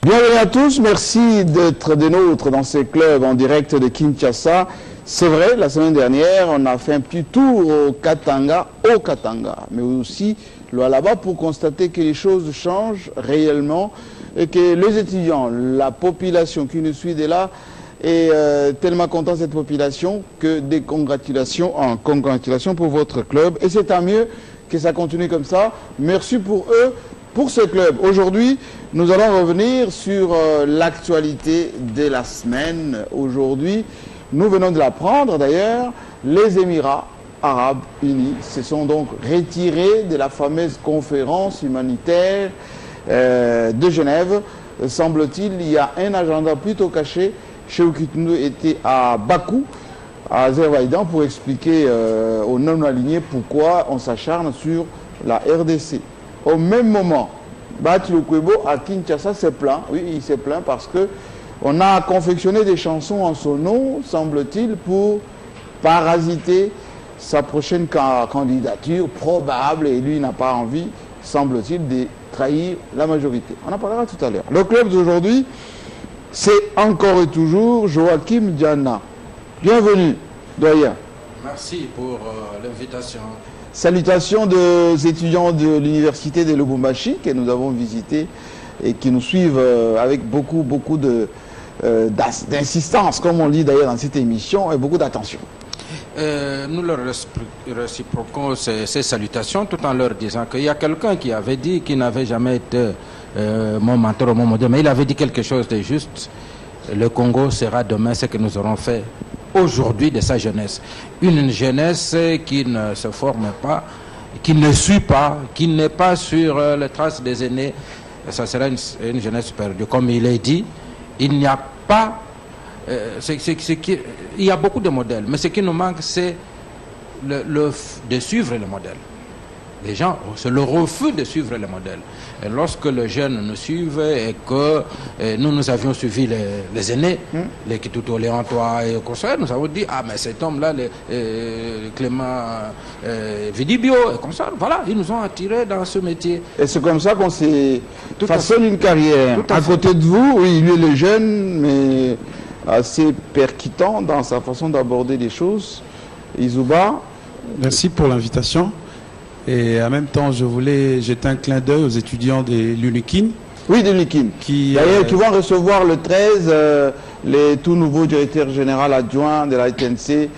Bienvenue à tous, merci d'être des nôtres dans ce club en direct de Kinshasa. C'est vrai, la semaine dernière, on a fait un petit tour au Katanga, mais aussi là-bas pour constater que les choses changent réellement et que les étudiants, la population qui nous suit de là, est tellement content de cette population que des congratulations pour votre club. Et c'est tant mieux que ça continue comme ça. Merci pour eux. Pour ce club, aujourd'hui, nous allons revenir sur l'actualité de la semaine. Aujourd'hui, nous venons de l'apprendre d'ailleurs, les Émirats Arabes Unis se sont donc retirés de la fameuse conférence humanitaire de Genève. Semble-t-il, il y a un agenda plutôt caché. Cheikh Ould était à Bakou, à Azerbaïdjan, pour expliquer aux non-alignés pourquoi on s'acharne sur la RDC. Au même moment, Bati Okwebo à Kinshasa s'est plaint. Oui, il s'est plaint parce que on a confectionné des chansons en son nom, semble-t-il, pour parasiter sa prochaine candidature probable. Et lui n'a pas envie, semble-t-il, de trahir la majorité. On en parlera tout à l'heure. Le club d'aujourd'hui, c'est encore et toujours Joachim Diana. Bienvenue, doyen. Merci pour l'invitation. Salutations des étudiants de l'université de Lubumbashi que nous avons visité et qui nous suivent avec beaucoup d'insistance, comme on dit d'ailleurs dans cette émission, et beaucoup d'attention. Nous leur réciproquons ces salutations tout en leur disant qu'il y a quelqu'un qui avait dit qu'il n'avait jamais été mon mentor au moment de, mais il avait dit quelque chose de juste. Le Congo sera demain ce que nous aurons fait aujourd'hui de sa jeunesse. Une jeunesse qui ne se forme pas, qui ne suit pas, qui n'est pas sur les traces des aînés. Ça sera une jeunesse perdue. Comme il est dit, il n'y a pas... il y a beaucoup de modèles, mais ce qui nous manque, c'est de suivre le modèle. Les gens, c'est le refus de suivre le modèle. Et lorsque les jeunes nous suivent et que nous avions suivi les aînés, les Kituto, les Antoine et consorts, nous avons dit, ah mais cet homme-là, Clément Vidibio, et comme ça, voilà, ils nous ont attirés dans ce métier. Et c'est comme ça qu'on s'est façonné une carrière. À côté de vous, oui, lui, il est jeune, mais assez percutant dans sa façon d'aborder les choses. Isouba. Merci pour l'invitation. Et en même temps, je voulais jeter un clin d'œil aux étudiants de l'UNIKIN. Oui, de l'UNIKIN. D'ailleurs, qui vont recevoir le 13 les tout nouveaux directeurs généraux adjoints de la ITNC,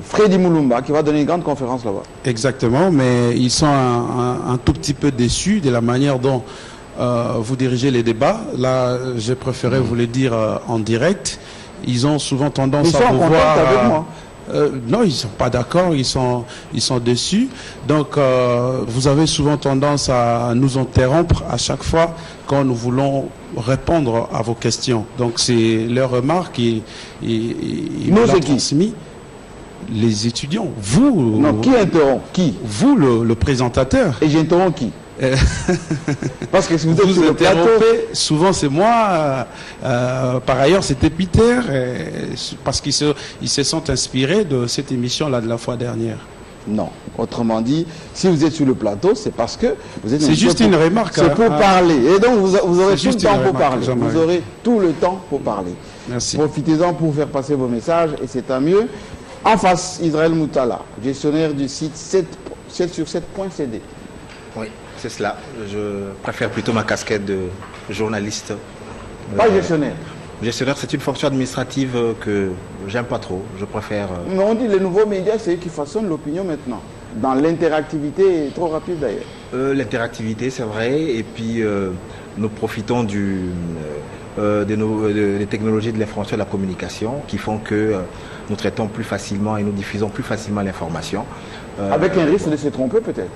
Freddy Moulumba, qui va donner une grande conférence là-bas. Exactement, mais ils sont un tout petit peu déçus de la manière dont vous dirigez les débats. Là, j'ai préféré vous le dire en direct. Ils ont souvent tendance à vous voir... avec moi. Non, ils ne sont pas d'accord, ils sont déçus. Donc, vous avez souvent tendance à nous interrompre à chaque fois quand nous voulons répondre à vos questions. Donc, c'est leur remarque et nous l'ont transmis. Les étudiants, vous... Non, qui interrompt? Qui? Vous, le présentateur. Et j'interromps qui? Parce que si vous êtes sur le plateau, souvent c'est moi. Par ailleurs, c'était Peter, parce qu'ils se sont inspirés de cette émission-là de la fois dernière. Non. Autrement dit, si vous êtes sur le plateau, c'est parce que vous êtes... C'est juste une remarque. C'est pour parler. Et donc, vous aurez tout le temps pour parler. Jean-Marie. Vous aurez tout le temps pour parler. Merci. Profitez-en pour faire passer vos messages, et c'est tant mieux. En face, Israël Moutala, gestionnaire du site 7sur7.cd. Oui, c'est cela. Je préfère plutôt ma casquette de journaliste. Pas gestionnaire. Gestionnaire, c'est une fonction administrative que j'aime pas trop. Je préfère... Mais on dit les nouveaux médias, c'est eux qui façonnent l'opinion maintenant. Dans l'interactivité, trop rapide d'ailleurs. L'interactivité, c'est vrai. Et puis, nous profitons des technologies de l'information et de la communication qui font que nous traitons plus facilement et nous diffusons plus facilement l'information. Avec un risque de se tromper peut-être.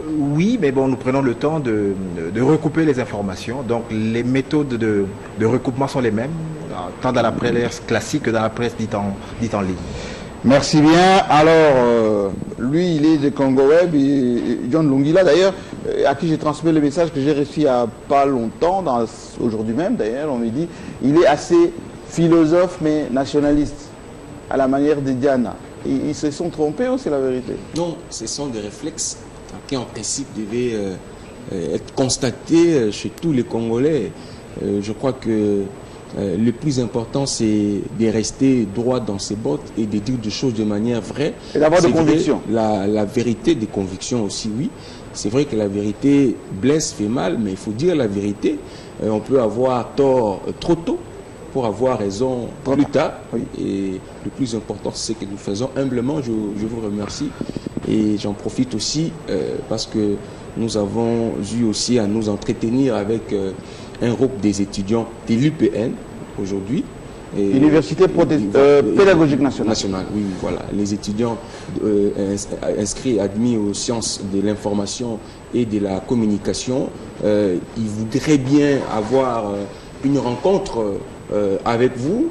Oui, mais bon, nous prenons le temps de recouper les informations. Donc, les méthodes de recoupement sont les mêmes, tant dans la presse classique que dans la presse dite en ligne. Merci bien. Alors, lui, il est de Congo Web, John Lungila d'ailleurs, à qui j'ai transmis le message que j'ai reçu il n'y a pas longtemps, aujourd'hui même d'ailleurs, on me dit, il est assez philosophe mais nationaliste, à la manière de Diana. Ils se sont trompés ou c'est la vérité? Non, ce sont des réflexes qui en principe devaient être constaté chez tous les Congolais. Je crois que le plus important, c'est de rester droit dans ses bottes et de dire des choses de manière vraie. Et d'avoir des convictions. La vérité, des convictions aussi, oui. C'est vrai que la vérité blesse, fait mal, mais il faut dire la vérité. On peut avoir tort trop tôt pour avoir raison plus tard. Oui. Et le plus important, c'est ce que nous faisons humblement. Je vous remercie. Et j'en profite aussi parce que nous avons eu aussi à nous entretenir avec un groupe des étudiants de l'UPN aujourd'hui. Université pédagogique nationale. Oui, voilà. Les étudiants inscrits, admis aux sciences de l'information et de la communication, ils voudraient bien avoir une rencontre avec vous.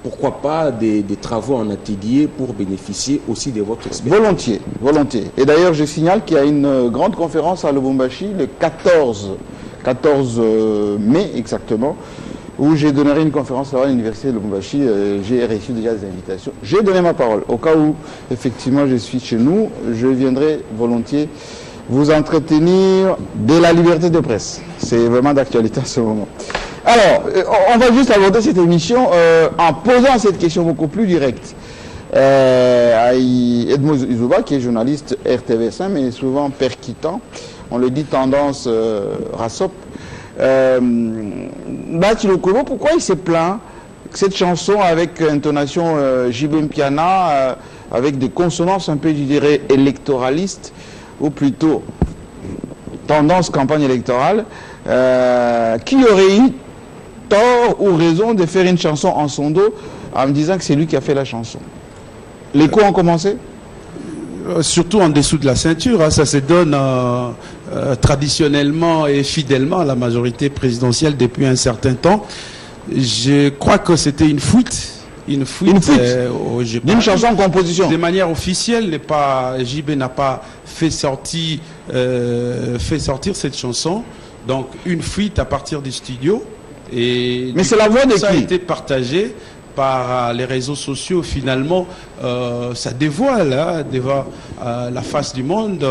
Pourquoi pas des travaux en atelier pour bénéficier aussi de votre expérience. Volontiers, volontiers. Et d'ailleurs, je signale qu'il y a une grande conférence à Lubumbashi le 14 mai exactement, où j'ai donné une conférence à l'université de Lubumbashi. J'ai reçu déjà des invitations. J'ai donné ma parole. Au cas où, effectivement, je suis chez nous, je viendrai volontiers vous entretenir de la liberté de presse. C'est vraiment d'actualité à ce moment. Alors, on va juste aborder cette émission en posant cette question beaucoup plus directe à Edmo Izuba, qui est journaliste RTVS1, mais souvent percutant. On le dit tendance RASOP. Bahati Lukwebo, pourquoi il s'est plaint que cette chanson avec intonation JB Mpiana, avec des consonances un peu, je dirais, électoralistes, ou plutôt tendance campagne électorale, qui aurait eu tort ou raison de faire une chanson en son dos en me disant que c'est lui qui a fait la chanson? Les coups ont commencé? Surtout en dessous de la ceinture, hein, ça se donne traditionnellement et fidèlement à la majorité présidentielle depuis un certain temps. Je crois que c'était une fuite. Une fuite d'une chanson en composition. De manière officielle, JB n'a pas fait sortir cette chanson. Donc une fuite à partir du studio. Et mais c'est la voix de qui? Ça a été partagé par les réseaux sociaux. Finalement, ça dévoile la face du monde,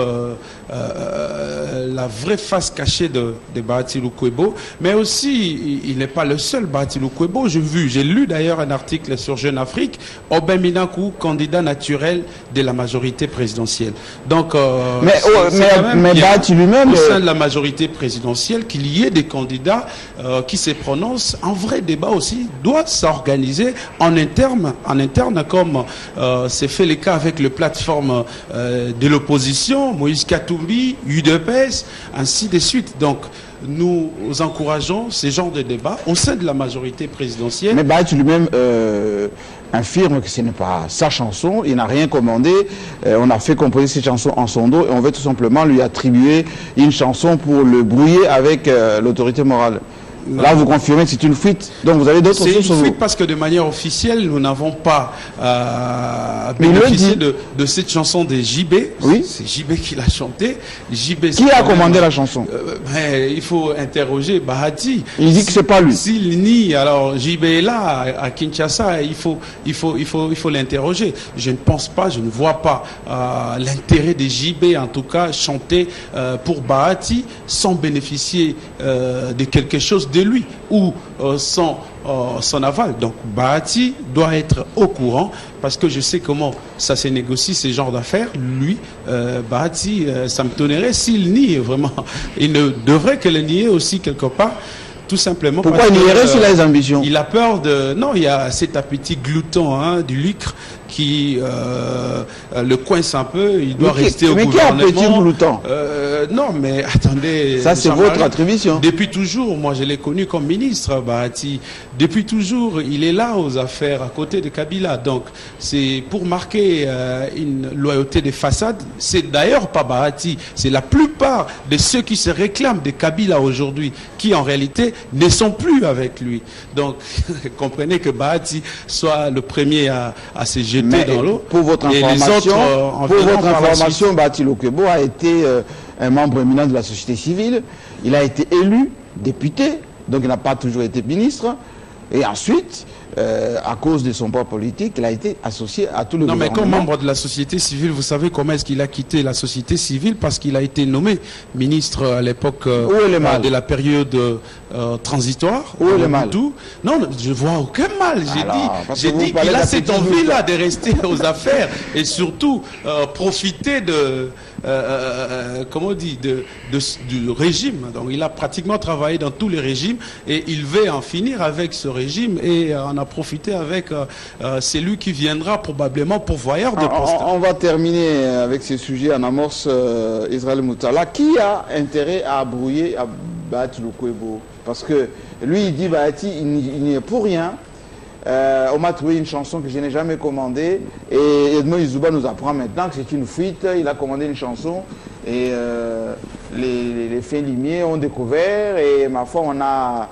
la vraie face cachée de Bahati Lukwebo. Mais aussi, il n'est pas le seul Bahati Lukwebo. J'ai lu d'ailleurs un article sur Jeune Afrique, Aubin Minakou, candidat naturel de la majorité présidentielle. Donc, mais Bahati lui-même, au sein de la majorité présidentielle, qu'il y ait des candidats qui se prononcent. Un vrai débat aussi doit s'organiser en interne comme c'est fait le cas avec les plateformes de l'opposition, Moïse Katumbi, UDPS, ainsi de suite. Donc, nous encourageons ces genres de débats au sein de la majorité présidentielle. Mais Bahati lui-même affirme que ce n'est pas sa chanson, il n'a rien commandé, on a fait composer cette chanson en son dos et on veut tout simplement lui attribuer une chanson pour le brouiller avec l'autorité morale. Non. Là, vous confirmez que c'est une fuite. Donc, vous avez d'autres sources. C'est une fuite parce que de manière officielle, nous n'avons pas bénéficié de cette chanson de JB. Oui. C'est JB qui l'a chantée. Qui a commandé la chanson? Il faut interroger Bahati. Il dit que c'est pas lui. S'il nie, alors JB est là à Kinshasa. Il faut l'interroger. Je ne pense pas, je ne vois pas l'intérêt de JB, en tout cas, chanter pour Bahati sans bénéficier de quelque chose de lui ou son aval. Donc Bahati doit être au courant parce que je sais comment ça se négocie ces genres d'affaires. Lui, Bahati, ça me tonnerait s'il nie vraiment. Il ne devrait que le nier aussi quelque part. Tout simplement. Pourquoi il nierait s'il a les ambitions? Il a peur de... Non, il y a cet appétit glouton du lucre qui le coince un peu. Il doit rester au gouvernement. Mais qui a appétit glouton? Non, mais attendez... Ça, c'est votre attribution. Depuis toujours, moi, je l'ai connu comme ministre, Bahati. Depuis toujours, il est là aux affaires, à côté de Kabila. Donc, c'est pour marquer une loyauté de façade. C'est d'ailleurs pas Bahati. C'est la plupart de ceux qui se réclament de Kabila aujourd'hui, qui en réalité ne sont plus avec lui. Donc, comprenez que Bahati soit le premier à se jeter dans l'eau. Pour votre information, Bahati Lukwebo a été un membre éminent de la société civile. Il a été élu député, donc il n'a pas toujours été ministre. Et ensuite, à cause de son poids politique, il a été associé à tout le gouvernement. Non, mais comme membre de la société civile, vous savez comment est-ce qu'il a quitté la société civile? Parce qu'il a été nommé ministre à l'époque de la période transitoire. Où est le mal? Non, je vois aucun mal. J'ai dit qu'il a cette envie-là de rester aux affaires et surtout profiter de... comment on dit, du régime. Donc il a pratiquement travaillé dans tous les régimes et il veut en finir avec ce régime et en a profité avec celui qui viendra probablement pourvoyeur de poste. On va terminer avec ce sujet en amorce. Israël Moutala, qui a intérêt à brouiller à Bahati Lukwebo? Parce que lui, il dit Bahati, il n'y est pour rien. On m'a trouvé une chanson que je n'ai jamais commandée et Edmond Izuba nous apprend maintenant que c'est une fuite. Il a commandé une chanson et les fins limiers ont découvert et ma foi on a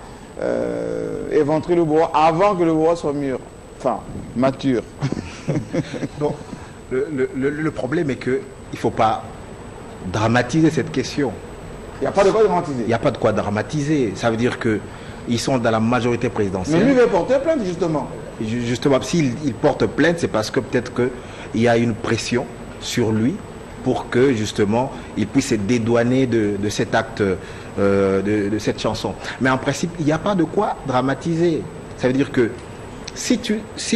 éventré le bois avant que le bois soit mûr, enfin mature. Bon, le problème est qu'il ne faut pas dramatiser cette question. Il n'y a pas de quoi dramatiser. Il n'y a pas de quoi dramatiser. Ça veut dire que ils sont dans la majorité présidentielle. Mais lui veut porter plainte, justement. Justement, s'il porte plainte, c'est parce que peut-être qu'il y a une pression sur lui pour que, justement, il puisse se dédouaner de cet acte, de cette chanson. Mais en principe, il n'y a pas de quoi dramatiser. Ça veut dire que si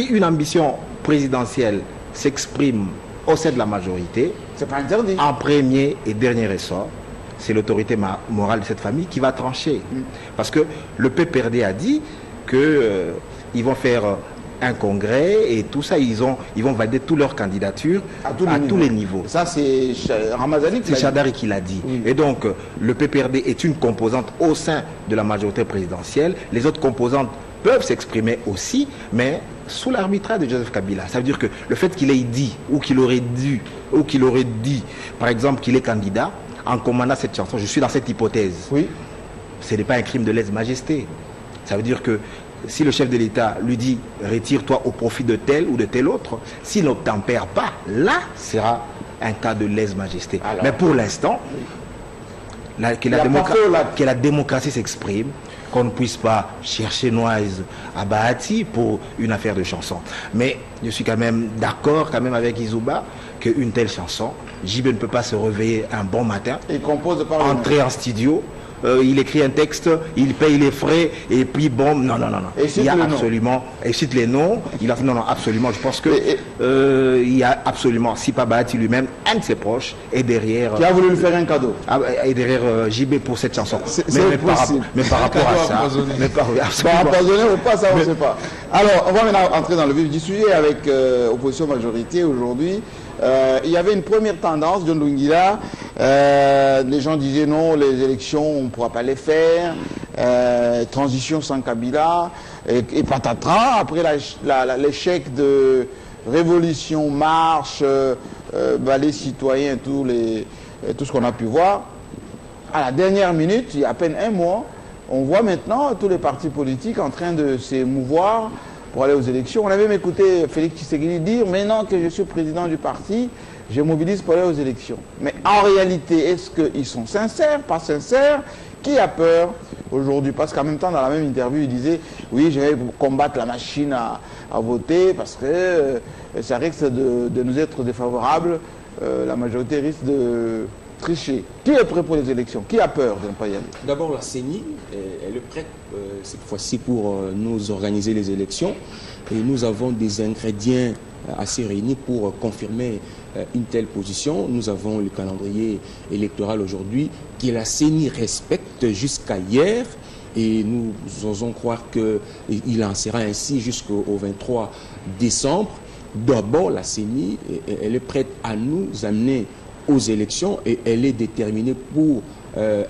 une ambition présidentielle s'exprime au sein de la majorité, c'est pas interdit. En premier et dernier ressort, c'est l'autorité morale de cette famille qui va trancher. Parce que le PPRD a dit qu'ils vont faire un congrès et tout ça, ils vont valider toutes leurs candidatures à tous les niveaux. Ça, c'est Ramazani qui l'a dit. C'est Chadari qui l'a dit. Oui. Et donc, le PPRD est une composante au sein de la majorité présidentielle. Les autres composantes peuvent s'exprimer aussi, mais sous l'arbitrage de Joseph Kabila. Ça veut dire que le fait qu'il ait dit, ou qu'il aurait dit, par exemple, qu'il est candidat, en commandant cette chanson, je suis dans cette hypothèse. Oui. Ce n'est pas un crime de lèse-majesté. Ça veut dire que si le chef de l'État lui dit retire-toi au profit de tel ou de tel autre, s'il n'obtempère pas, là sera un cas de lèse-majesté. Mais pour l'instant, que la démocratie s'exprime, qu'on ne puisse pas chercher noise à Bahati pour une affaire de chanson. Mais je suis quand même d'accord avec Izuba qu'une telle chanson, JB ne peut pas se réveiller un bon matin, entrer en studio, il écrit un texte, il paye les frais et puis bon, non. Il y a absolument, et cite les noms, absolument, je pense que il y a absolument, si pas Bahati lui-même, un de ses proches est derrière. Qui a voulu lui faire un cadeau. Et derrière JB pour cette chanson. Mais par rapport à ça, empoisonné ou pas, ça on ne sait pas. Alors, on va maintenant entrer dans le vif du sujet avec opposition majorité aujourd'hui. Il y avait une première tendance, John Lungila, les gens disaient non, les élections, on ne pourra pas les faire, transition sans Kabila, et patatras, après l'échec de révolution, marche, balai citoyen, tout ce qu'on a pu voir. À la dernière minute, il y a à peine un mois, on voit maintenant tous les partis politiques en train de s'émouvoir pour aller aux élections. On avait même écouté Félix Tshisekedi dire « Maintenant que je suis président du parti, je mobilise pour aller aux élections. » Mais en réalité, est-ce qu'ils sont sincères, pas sincères? Qui a peur aujourd'hui? Parce qu'en même temps, dans la même interview, il disait « Oui, je vais combattre la machine à voter parce que ça risque de nous être défavorable. La majorité risque de tricher. » Qui est prêt pour les élections? Qui a peur de ne pas y aller? D'abord, la CENI, elle est prête cette fois-ci pour nous organiser les élections. Et nous avons des ingrédients assez réunis pour confirmer une telle position. Nous avons le calendrier électoral aujourd'hui que la CENI respecte jusqu'à hier. Et nous osons croire qu'il en sera ainsi jusqu'au 23 décembre. D'abord, la CENI, elle est prête à nous amener aux élections et elle est déterminée pour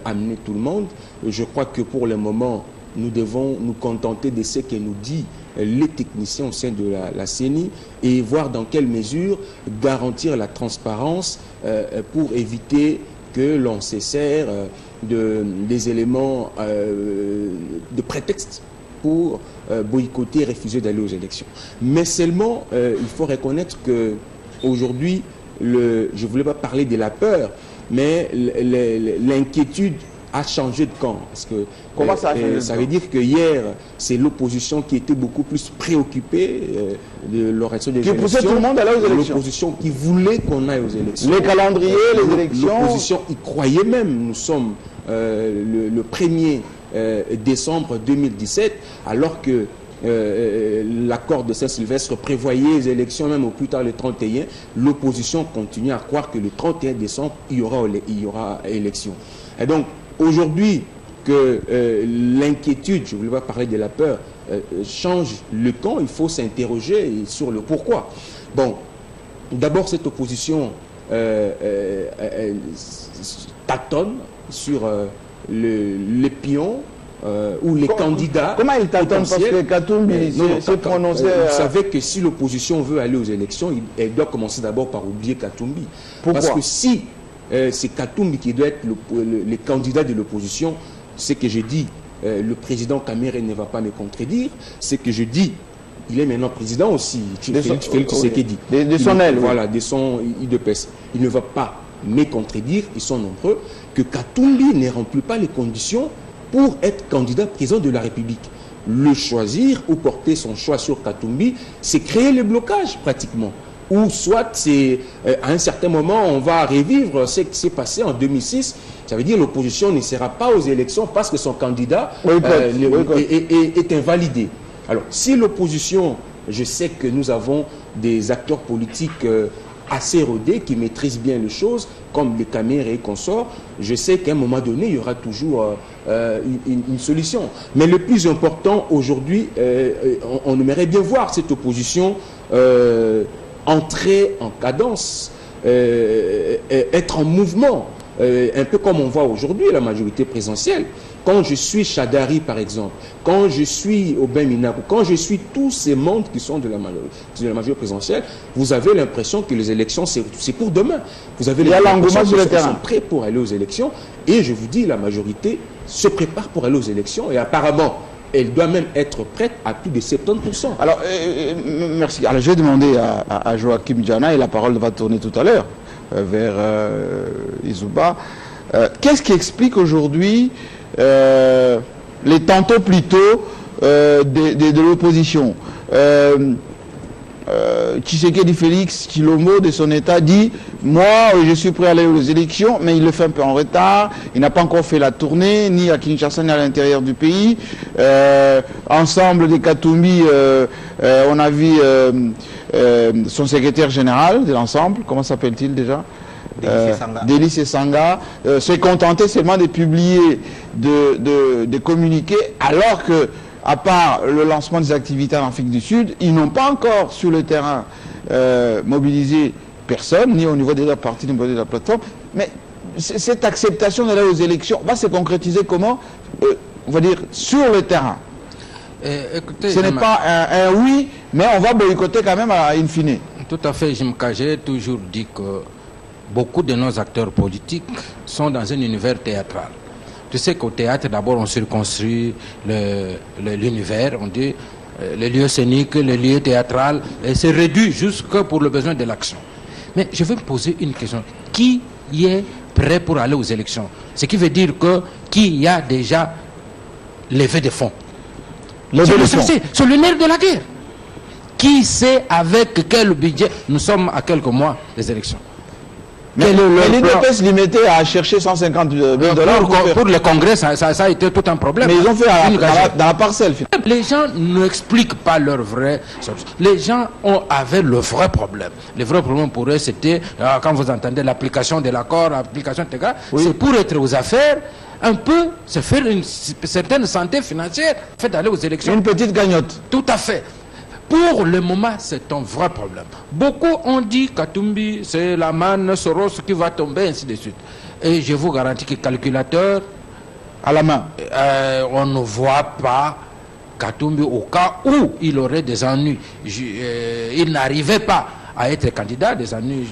amener tout le monde. Je crois que pour le moment, nous devons nous contenter de ce que nous dit les techniciens au sein de la CENI et voir dans quelle mesure garantir la transparence pour éviter que l'on se sert des éléments de prétexte pour boycotter et refuser d'aller aux élections. Mais seulement, il faut reconnaître qu'aujourd'hui, je ne voulais pas parler de la peur, mais l'inquiétude a changé de camp. Parce que, Comment ça a changé de camp? Ça veut dire que hier, c'est l'opposition qui était beaucoup plus préoccupée de l'organisation des élections. Qui poussait tout le monde à aller aux élections. L'opposition qui voulait qu'on aille aux élections. Les calendriers, les élections. L'opposition y croyait même. Nous sommes le 1er décembre 2017, alors que l'accord de Saint-Sylvestre prévoyait les élections même au plus tard le 31, l'opposition continue à croire que le 31 décembre, il y aura élection. Et donc, aujourd'hui, que l'inquiétude, je ne voulais pas parler de la peur, change le camp, il faut s'interroger sur le pourquoi. Bon, d'abord, cette opposition tâtonne sur les pions ou les candidats. Comment il tâtonne? Parce que Katumbi s'est prononcé... Vous savez que si l'opposition veut aller aux élections, elle doit commencer d'abord par oublier Katumbi. Pourquoi? Parce que si c'est Katumbi qui doit être le candidat de l'opposition, ce que je dis, le président Kamere ne va pas me contredire, ce que je dis, il est maintenant président aussi, Félix Tshisekedi. De son aile. Voilà, de son IDPS. Il ne va pas me contredire, ils sont nombreux, que Katumbi ne remplit pas les conditions pour être candidat président de la République. Le choisir ou porter son choix sur Katumbi, c'est créer le blocage pratiquement. Ou soit c'est à un certain moment on va revivre ce qui s'est passé en 2006. Ça veut dire l'opposition ne sera pas aux élections parce que son candidat est invalidé. Alors si l'opposition, je sais que nous avons des acteurs politiques assez rodés qui maîtrisent bien les choses, comme les Kamere et consorts, je sais qu'à un moment donné, il y aura toujours une solution. Mais le plus important aujourd'hui, on aimerait bien voir cette opposition entrer en cadence, être en mouvement, un peu comme on voit aujourd'hui la majorité présidentielle. Quand je suis Chadari, par exemple, quand je suis Aubin Minakou, quand je suis tous ces membres qui sont de la majorité présidentielle, vous avez l'impression que les élections, c'est pour demain. Vous avez l'impression qu'ils sont prêts pour aller aux élections. Et je vous dis, la majorité se prépare pour aller aux élections. Et apparemment, elle doit même être prête à plus de 70%. Alors, merci. Alors, je vais demander à Joachim Diana, et la parole va tourner tout à l'heure vers Izouba. Qu'est-ce qui explique aujourd'hui les tantôt plutôt de l'opposition? Tshisekedi Félix Tshilombo de son état dit moi je suis prêt à aller aux élections, mais il le fait un peu en retard, il n'a pas encore fait la tournée ni à Kinshasa ni à l'intérieur du pays. Ensemble des Katumbi, on a vu son secrétaire général de l'ensemble, comment s'appelle-t-il déjà? Délice Sanga s'est contenté seulement de publier de communiquer, alors que à part le lancement des activités en Afrique du Sud, ils n'ont pas encore sur le terrain mobilisé personne, ni au niveau de la partie, ni au niveau de la plateforme. Mais cette acceptation d'aller aux élections va se concrétiser comment? On va dire sur le terrain. Écoutez, ce n'est pas un oui, mais on va boycotter quand même à in fine. Tout à fait, Jimka, j'ai toujours dit que beaucoup de nos acteurs politiques sont dans un univers théâtral. Tu sais qu'au théâtre, d'abord, on circonscrit l'univers, on dit le lieu scénique, le lieu théâtral, et c'est réduit jusque pour le besoin de l'action. Mais je vais me poser une question. Qui est prêt pour aller aux élections? Ce qui veut dire que qui y a déjà levé de fonds? C'est le nerf de la guerre. Qui sait avec quel budget? Nous sommes à quelques mois des élections. Mais l'IDPS limité à chercher 150 000 $. Pour le Congrès, ça a été tout un problème. Mais ils ont fait dans la parcelle. Les gens n'expliquent pas leur vrai. Les gens avaient le vrai problème. Le vrai problème pour eux, c'était, quand vous entendez l'application de l'accord, l'application de c'est pour être aux affaires, un peu se faire une certaine santé financière, fait d'aller aux élections. Une petite cagnotte. Tout à fait. Pour le moment, c'est un vrai problème. Beaucoup ont dit Katumbi, c'est la manne Soros qui va tomber, ainsi de suite. Et je vous garantis que calculateur à la main, on ne voit pas Katumbi au cas où il aurait des ennuis. Il n'arrivait pas à être candidat, des ennuis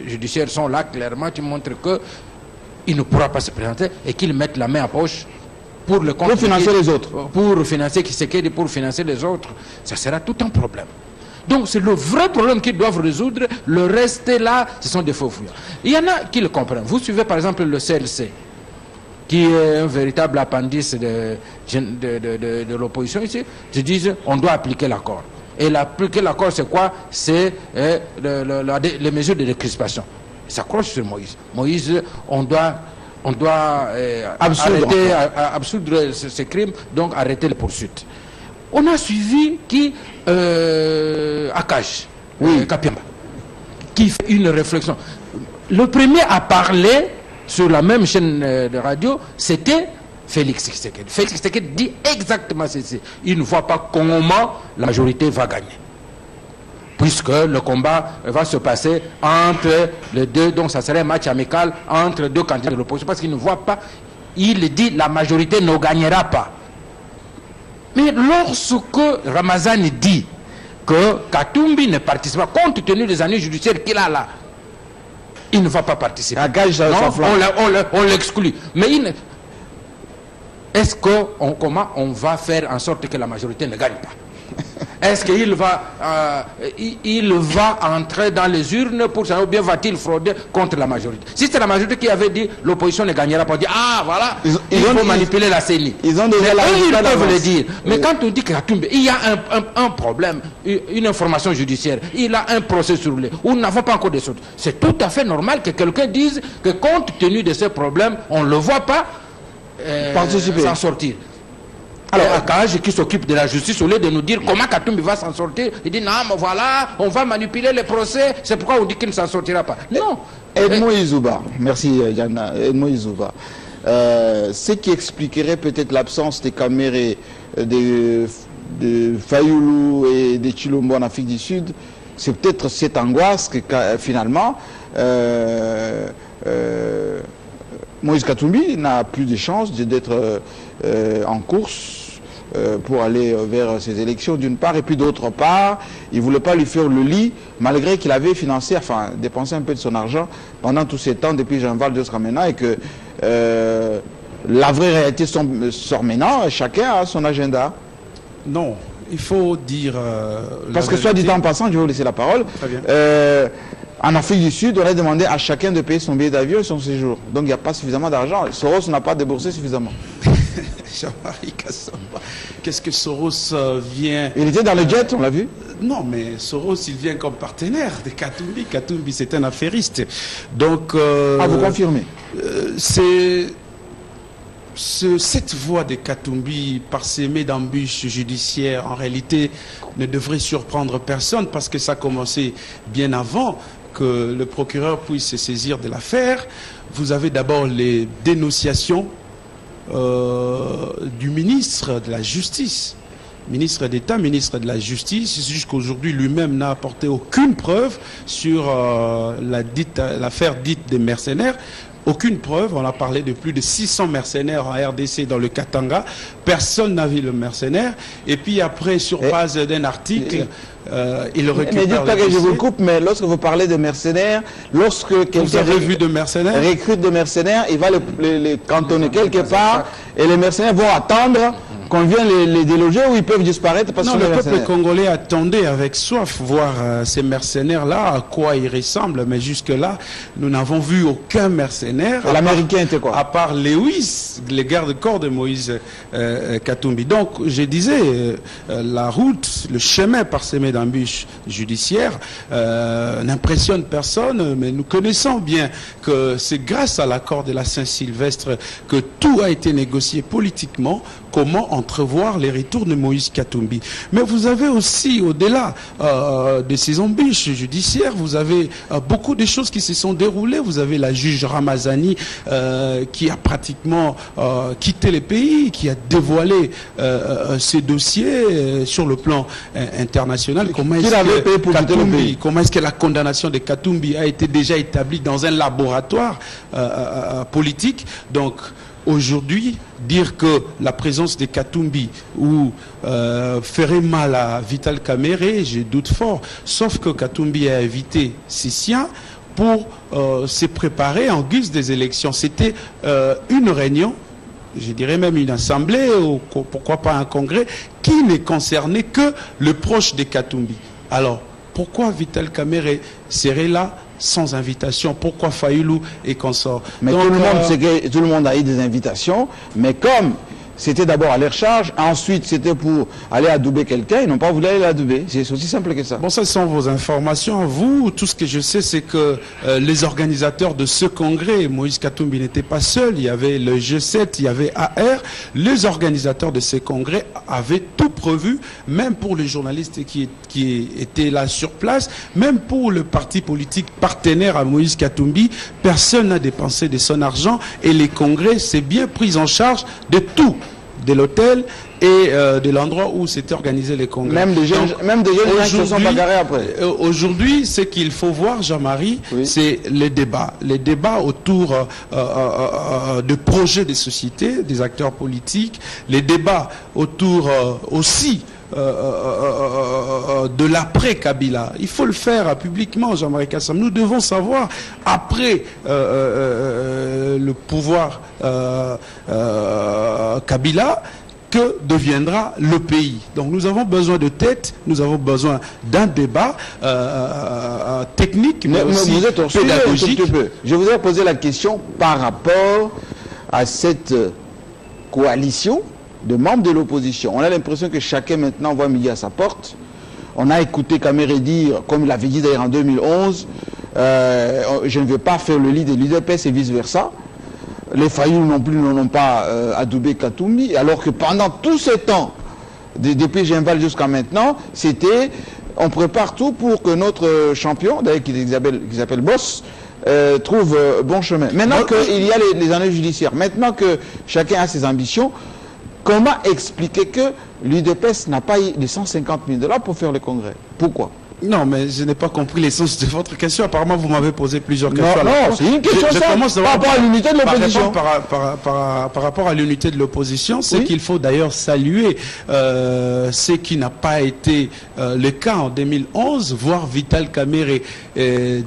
judiciaires sont là, clairement, qui montrent qu'il ne pourra pas se présenter et qu'il mette la main à poche. Pour financer les autres. Pour financer Tshisekedi, pour financer les autres. Ça sera tout un problème. Donc c'est le vrai problème qu'ils doivent résoudre. Le reste là, ce sont des faux fuyants. Il y en a qui le comprennent. Vous suivez par exemple le CLC. qui est un véritable appendice de l'opposition ici, se disent on doit appliquer l'accord. Et appliquer l'accord, c'est quoi? C'est les mesures de décrispation. Ils s'accrochent sur Moïse. Moïse, on doit absoudre ces crimes, donc arrêter les poursuites. On a suivi qui Akash, Kapiamba, qui fait une réflexion. Le premier à parler sur la même chaîne de radio, c'était Félix Tshisekedi. Félix Tshisekedi dit exactement ceci. Il ne voit pas comment la majorité va gagner. Puisque le combat va se passer entre les deux, donc ça serait un match amical entre deux candidats de l'opposition, parce qu'il ne voit pas, il dit la majorité ne gagnera pas. Mais lorsque Ramazani dit que Katumbi ne participe pas, compte tenu des années judiciaires qu'il a là, il ne va pas participer. On l'exclut. Mais est-ce comment on va faire en sorte que la majorité ne gagne pas? Est-ce qu'il va entrer dans les urnes pour ça, ou bien va-t-il frauder contre la majorité? Si c'est la majorité qui avait dit l'opposition ne gagnera pas, on dit ah voilà, il faut manipuler la CENI. Ils ont déjà ils peuvent le dire. Mais quand on dit qu'il y a un problème, une information judiciaire, il a un procès sur lui, ou nous n'avons pas encore de choses, c'est tout à fait normal que quelqu'un dise que compte tenu de ces problèmes, on ne le voit pas s'en sortir. Alors, Akage qui s'occupe de la justice, au lieu de nous dire comment Katumbi va s'en sortir, il dit non, mais voilà, on va manipuler les procès, c'est pourquoi on dit qu'il ne s'en sortira pas. Non. Edmond Izouba, merci Yana, Edmond Izouba. Ce qui expliquerait peut-être l'absence des Kaméré, de Fayoulou et de Chilombo en Afrique du Sud, c'est peut-être cette angoisse que finalement Moïse Katumbi n'a plus de chance d'être en course pour aller vers ces élections d'une part, et puis d'autre part, il ne voulait pas lui faire le lit, malgré qu'il avait financé, enfin dépensé un peu de son argent pendant tous ces temps depuis Jean-Val jusqu'à maintenant, et que la vraie réalité sort maintenant, chacun a son agenda. Non, il faut dire... parce que soit dit en passant, je vais vous laisser la parole. Très bien. En Afrique du Sud, on a demandé à chacun de payer son billet d'avion et son séjour. Donc il n'y a pas suffisamment d'argent. Soros n'a pas déboursé suffisamment. Jean-Marie Kassamba, qu'est-ce que Soros vient... Il était dans le jet, on l'a vu? Non, mais Soros, il vient comme partenaire de Katumbi. Katumbi, c'est un affairiste. Donc... vous confirmez? Cette voie de Katumbi, parsemée d'embûches judiciaires, en réalité, ne devrait surprendre personne, parce que ça a commencé bien avant que le procureur puisse se saisir de l'affaire. Vous avez d'abord les dénonciations du ministre de la Justice, ministre d'État, ministre de la Justice, jusqu'aujourd'hui lui-même n'a apporté aucune preuve sur l'affaire dite des mercenaires. Aucune preuve. On a parlé de plus de 600 mercenaires en RDC dans le Katanga. Personne n'a vu le mercenaire. Et puis après, sur base d'un article, il récupère... Ne dites pas que je vous coupe, mais lorsque vous parlez de mercenaires, lorsque quelqu'un recrute de mercenaires, il va les cantonner quelque part, et les mercenaires vont attendre qu'on vienne les déloger, ou ils peuvent disparaître parce que le peuple congolais attendait avec soif voir ces mercenaires-là, à quoi ils ressemblent, mais jusque-là, nous n'avons vu aucun mercenaire. L'américain était quoi? À part Lewis, les gardes-corps de Moïse Katumbi. Donc, je disais, la route, le chemin parsemé d'embûches judiciaires n'impressionne personne, mais nous connaissons bien que c'est grâce à l'accord de la Saint-Sylvestre que tout a été négocié politiquement. Comment entrevoir les retours de Moïse Katumbi. Mais vous avez aussi, au-delà de ces embûches judiciaires, vous avez beaucoup de choses qui se sont déroulées. Vous avez la juge Ramazani qui a pratiquement quitté le pays, qui a dévoilé ses dossiers sur le plan international. Comment est-ce que la condamnation de Katumbi a été déjà établie dans un laboratoire politique? Donc, aujourd'hui, dire que la présence de Katumbi ferait mal à Vital Kamerhe, je doute fort. Sauf que Katumbi a invité ses siens pour se préparer en guise des élections. C'était une réunion, je dirais même une assemblée, ou pourquoi pas un congrès, qui ne concernait que le proche de Katumbi. Alors, pourquoi Vital Kamerhe serait là sans invitation? Pourquoi Fayulu et consorts? Mais donc, tout le monde a eu des invitations, mais comme c'était d'abord à leur charge, ensuite c'était pour aller adouber quelqu'un, ils n'ont pas voulu aller l'adouber. C'est aussi simple que ça. Bon, ça sont vos informations. Vous, tout ce que je sais, c'est que les organisateurs de ce congrès, Moïse Katumbi n'était pas seul, il y avait le G7, il y avait AR. Les organisateurs de ce congrès avaient tout prévu, même pour les journalistes qui étaient là sur place, même pour le parti politique partenaire à Moïse Katumbi. Personne n'a dépensé de son argent et les congrès s'est bien pris en charge de tout, de l'hôtel et de l'endroit où s'étaient organisés les congrès. Même des jeunes gens qui se sont bagarrés après. Aujourd'hui, ce qu'il faut voir, Jean-Marie, oui, c'est les débats autour de projets de société, des acteurs politiques, les débats autour aussi de l'après-Kabila. Il faut le faire publiquement, Jean-Marie Kassam. Nous devons savoir, après le pouvoir Kabila, que deviendra le pays. Donc nous avons besoin de tête, nous avons besoin d'un débat technique, mais aussi vous êtes pédagogique. Je vous ai posé la question par rapport à cette coalition de membres de l'opposition. On a l'impression que chacun maintenant voit midi à sa porte. On a écouté Kamerhe dire, comme il avait dit d'ailleurs en 2011, je ne veux pas faire le lit de l'UDPS et vice-versa. Les Fayulu non plus n'ont pas adoubé Katumbi, alors que pendant tout ce temps, depuis Genval jusqu'à maintenant, c'était, on prépare tout pour que notre champion, d'ailleurs qui s'appelle Boss, trouve bon chemin. Maintenant qu'il y a les enjeux judiciaires, maintenant que chacun a ses ambitions, comment expliquer que l'UDPS n'a pas eu les 150 000 $ pour faire le congrès? Pourquoi? Non, mais je n'ai pas compris l'essence de votre question. Apparemment, vous m'avez posé plusieurs questions. Non, c'est une question par rapport à l'unité de l'opposition. Par rapport à l'unité de l'opposition, c'est qu'il faut d'ailleurs saluer ce qui n'a pas été le cas en 2011, voir Vital Kamerhe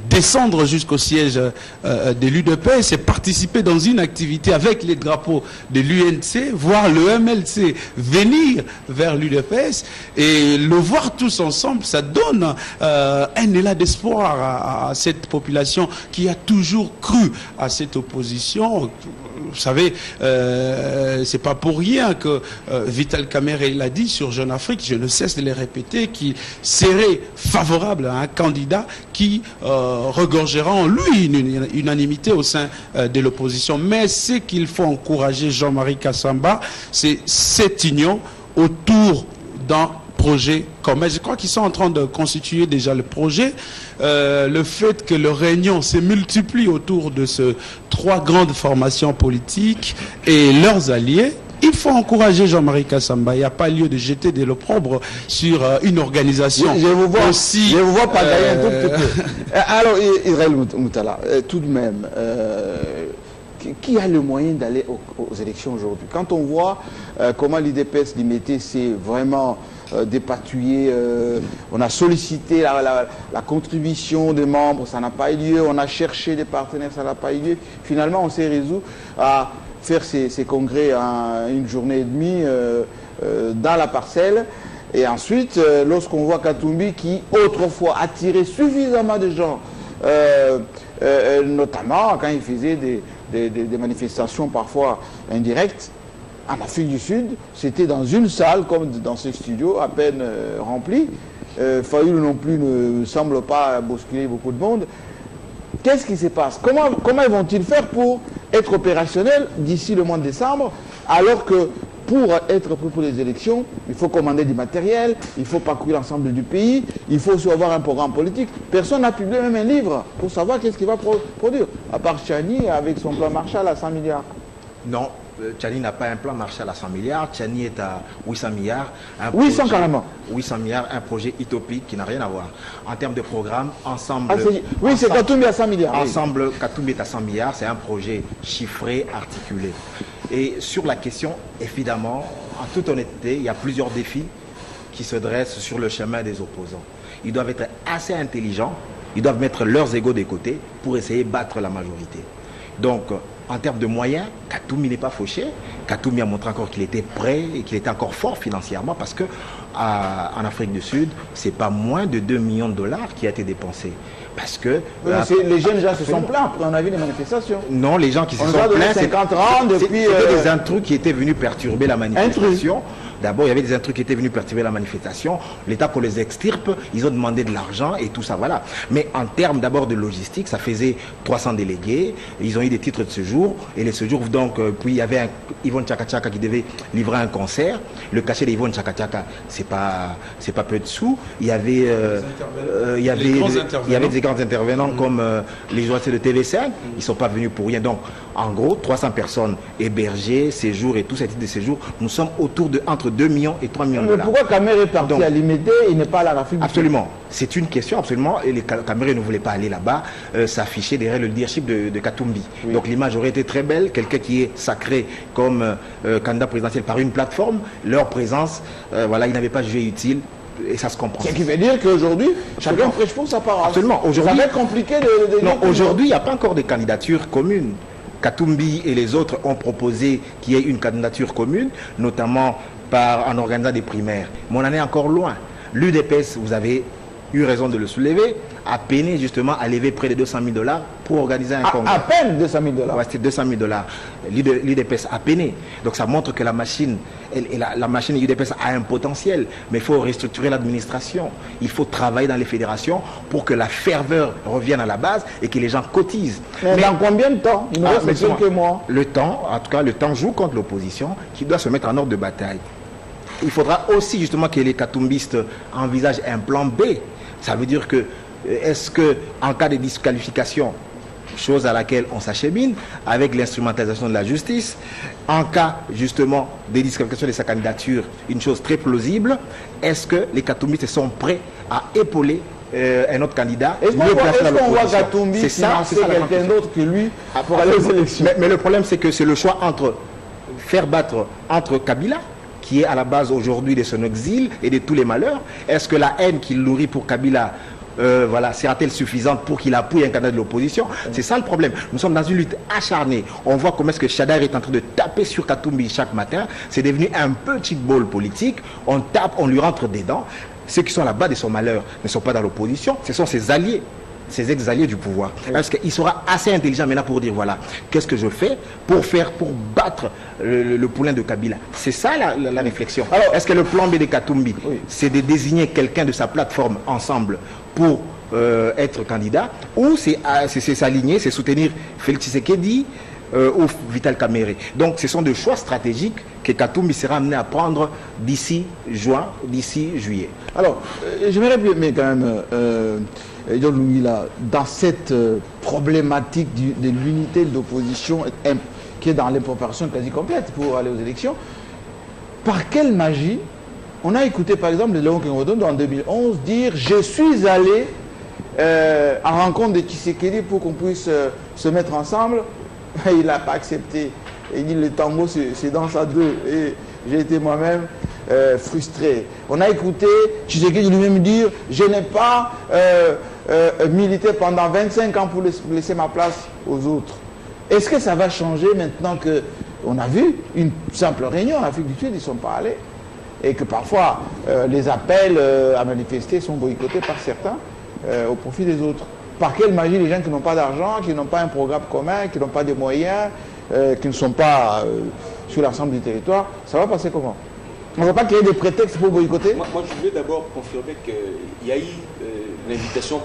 descendre jusqu'au siège de l'UDPS et participer dans une activité avec les drapeaux de l'UNC, voir le MLC venir vers l'UDPS et le voir tous ensemble, ça donne un élan d'espoir à cette population qui a toujours cru à cette opposition. Vous savez, c'est pas pour rien que Vital Kamerhe l'a dit sur Jeune Afrique, je ne cesse de le répéter, qu'il serait favorable à un candidat qui regorgera en lui une unanimité au sein de l'opposition. Mais ce qu'il faut encourager, Jean-Marie Kassamba, c'est cette union autour d'un projet commun. Je crois qu'ils sont en train de constituer déjà le projet. Le fait que les réunions se multiplient autour de ces trois grandes formations politiques et leurs alliés, il faut encourager Jean-Marie Kassamba. Il n'y a pas lieu de jeter de l'opprobre sur une organisation. Je vous vois, aussi, je vous vois pas un tout petit peu. Alors, Israël Moutala, tout de même, qui a le moyen d'aller aux élections aujourd'hui? Quand on voit comment l'IDPS Limité s'est vraiment dépatouillé, on a sollicité la contribution des membres, ça n'a pas eu lieu, on a cherché des partenaires, ça n'a pas eu lieu. Finalement, on s'est résolu à faire ces congrès en une journée et demie dans la parcelle. Et ensuite, lorsqu'on voit Katumbi qui autrefois attirait suffisamment de gens, notamment quand il faisait des manifestations parfois indirectes, en Afrique du Sud, c'était dans une salle, comme dans ce studio, à peine rempli. Fayulu non plus ne semble pas bousculer beaucoup de monde. Qu'est-ce qui se passe? Comment vont-ils faire pour être opérationnels d'ici le mois de décembre, alors que pour être prêt pour les élections, il faut commander du matériel, il faut parcourir l'ensemble du pays, il faut aussi avoir un programme politique. Personne n'a publié même un livre pour savoir qu'est-ce qu'il va produire, à part Tchani avec son plan Marshall à 100 milliards. Non, Tchani n'a pas un plan Marshall à 100 milliards, Tchani est à 800 milliards. 800 carrément. 800 milliards, un projet utopique qui n'a rien à voir. En termes de programme, ensemble... oui, c'est Katumbi à 100 milliards. Ensemble, Katumbi est à 100 milliards, c'est un projet chiffré, articulé. Et sur la question, évidemment, en toute honnêteté, il y a plusieurs défis qui se dressent sur le chemin des opposants. Ils doivent être assez intelligents, ils doivent mettre leurs égos de côté pour essayer de battre la majorité. Donc, en termes de moyens, Katumbi n'est pas fauché. Katumbi a montré encore qu'il était prêt et qu'il était encore fort financièrement parce que en Afrique du Sud, c'est pas moins de 2 millions de dollars qui a été dépensé. Parce que les jeunes gens se sont plaints après, on a vu les manifestations. Non, les gens qui se sont plaints, c'était des intrus qui étaient venus perturber la manifestation. D'abord, il y avait des intrus qui étaient venus perturber la manifestation. L'État qu'on les extirpe, ils ont demandé de l'argent et tout ça, voilà. Mais en termes d'abord de logistique, ça faisait 300 délégués. Ils ont eu des titres de séjour. Et les séjours, donc, puis il y avait Yvonne Chaka Chaka qui devait livrer un concert. Le cachet d'Yvonne Chaka Chaka, c'est pas peu de sous. Il y avait, des grands intervenants comme les journalistes de TV5. Ils ne sont pas venus pour rien. Donc, en gros, 300 personnes hébergées, séjours et tous ces titres de séjour. Nous sommes autour de entre 2 millions et 3 millions de dollars. Mais pourquoi Kamere est parti à Limité et n'est pas là à l'Afrique? Absolument. C'est une question, absolument. Et les Kamere ne voulaient pas aller là-bas, s'afficher derrière le leadership de Katumbi. Oui. Donc l'image aurait été très belle. Quelqu'un qui est sacré comme candidat présidentiel par une plateforme, leur présence, voilà, ils n'avaient pas jugé utile. Et ça se comprend. Ce qui veut dire qu'aujourd'hui, chacun prêche pour sa parole. Absolument. Ça va être compliqué de non, aujourd'hui, il n'y a pas encore de candidature commune. Katumbi et les autres ont proposé qu'il y ait une candidature commune, notamment en organisant des primaires. Mais on en est encore loin. L'UDPS, vous avez eu raison de le soulever, a peiné justement à lever près de 200 000 $ pour organiser un congrès. À peine 200 000 $. Ouais, c'était 200 000 $. L'UDPS a peiné. Donc ça montre que la machine UDPS a un potentiel, mais il faut restructurer l'administration. Il faut travailler dans les fédérations pour que la ferveur revienne à la base et que les gens cotisent. Mais dans combien de temps? Il nous reste quelques mois. Le temps, en tout cas, le temps joue contre l'opposition qui doit se mettre en ordre de bataille. Il faudra aussi justement que les katumbistes envisagent un plan B. Ça veut dire que, est-ce que en cas de disqualification, chose à laquelle on s'achemine, avec l'instrumentalisation de la justice, en cas justement de disqualification de sa candidature, une chose très plausible, est-ce que les katumbistes sont prêts à épauler un autre candidat? Est-ce qu'on voit Katumbi financer quelqu'un d'autre que lui pour aller aux élections? Mais le problème, c'est que c'est le choix entre faire battre entre Kabila, qui est à la base aujourd'hui de son exil et de tous les malheurs. Est-ce que la haine qu'il nourrit pour Kabila voilà, sera-t-elle suffisante pour qu'il appuie un candidat de l'opposition? C'est ça le problème. Nous sommes dans une lutte acharnée. On voit comment est-ce que Chadar est en train de taper sur Katumbi chaque matin. C'est devenu un petit ball politique. On tape, on lui rentre dedans. Ceux qui sont là-bas de son malheur ne sont pas dans l'opposition. Ce sont ses alliés, ses ex-alliés du pouvoir. Parce qu'il sera assez intelligent maintenant pour dire, voilà, qu'est-ce que je fais pour battre le poulain de Kabila? C'est ça la réflexion. Alors, est-ce que le plan B de Katumbi, c'est de désigner quelqu'un de sa plateforme ensemble pour être candidat, ou c'est s'aligner, c'est soutenir Félix Tshisekedi ou Vital Kamerhe? Donc ce sont des choix stratégiques que Katumbi sera amené à prendre d'ici juillet. Alors, j'aimerais bien quand même, Louis, là, dans cette problématique de l'unité de l'opposition qui est dans l'impropriation quasi complète pour aller aux élections, par quelle magie on a écouté par exemple Léon Kengodondo en 2011 dire « Je suis allé en rencontre de Tshisekedi pour qu'on puisse se mettre ensemble ». Il n'a pas accepté. Il dit le tango c'est danse à deux. Et j'ai été moi-même frustré. On a écouté Tshisekedi lui-même dire « Je n'ai pas milité pendant 25 ans pour laisser ma place aux autres ». Est-ce que ça va changer maintenant qu'on a vu une simple réunion en Afrique du Sud, ils ne sont pas allés, et que parfois les appels à manifester sont boycottés par certains au profit des autres? Par quelle magie les gens qui n'ont pas d'argent, qui n'ont pas un programme commun, qui n'ont pas de moyens, qui ne sont pas sur l'ensemble du territoire, ça va passer comment? On ne va pas créer des prétextes pour boycotter? Moi, je voulais d'abord confirmer qu'il y a eu l'invitation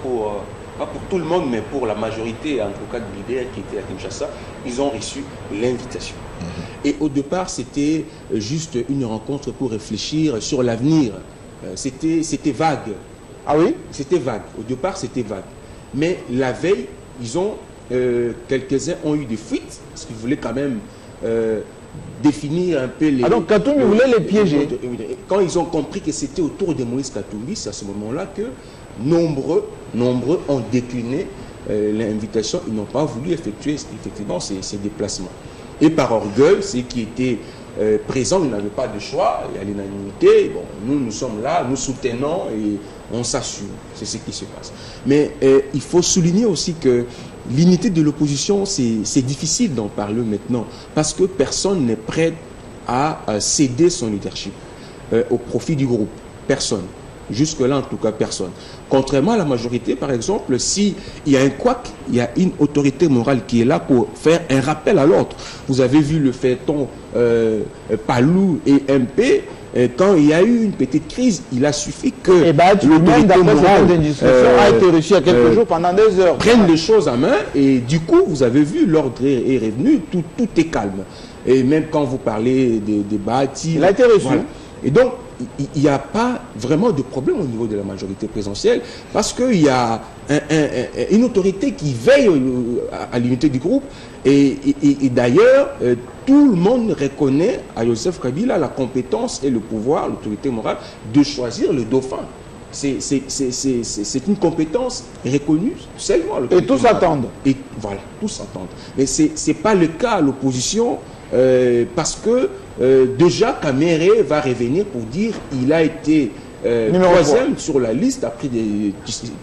pas pour tout le monde, mais pour la majorité, en tout cas de leaders qui étaient à Kinshasa, ils ont reçu l'invitation. Et au départ, c'était juste une rencontre pour réfléchir sur l'avenir. C'était vague. Ah oui? C'était vague. Au départ, c'était vague. Mais la veille, quelques-uns ont eu des fuites, parce qu'ils voulaient quand même définir un peu les... Ah donc Katumbi voulait les piéger. Quand ils ont compris que c'était autour de Moïse Katumbi, c'est à ce moment-là que nombreux ont décliné l'invitation. Ils n'ont pas voulu effectuer effectivement ces déplacements. Et par orgueil, ceux qui étaient présents, ils n'avaient pas de choix, il y a l'unanimité. Bon, nous sommes là, nous soutenons et on s'assure. C'est ce qui se passe. Mais il faut souligner aussi que l'unité de l'opposition, c'est difficile d'en parler maintenant, parce que personne n'est prêt a cédé son leadership au profit du groupe. Personne. Jusque-là, en tout cas, personne. Contrairement à la majorité, par exemple, s'il y a un couac, il y a une autorité morale qui est là pour faire un rappel à l'ordre. Vous avez vu le feuilleton Palou et MP. Quand il y a eu une petite crise, il a suffi que l'autorité morale a été reçue il y a quelques jours pendant des heures. Prenne les choses en main et du coup, vous avez vu, l'ordre est revenu, tout est calme. Et même quand vous parlez des bâtis... Il a été reçu. Voilà. Et donc, il n'y a pas vraiment de problème au niveau de la majorité présidentielle parce qu'il y a une autorité qui veille à l'unité du groupe et d'ailleurs, tout le monde reconnaît à Joseph Kabila la compétence et le pouvoir, l'autorité morale de choisir le dauphin. C'est une compétence reconnue seulement. Et tous s'attendent. Et voilà, tous s'attendent. Mais ce n'est pas le cas à l'opposition parce que déjà Kamere va revenir pour dire qu'il a été troisième sur la liste après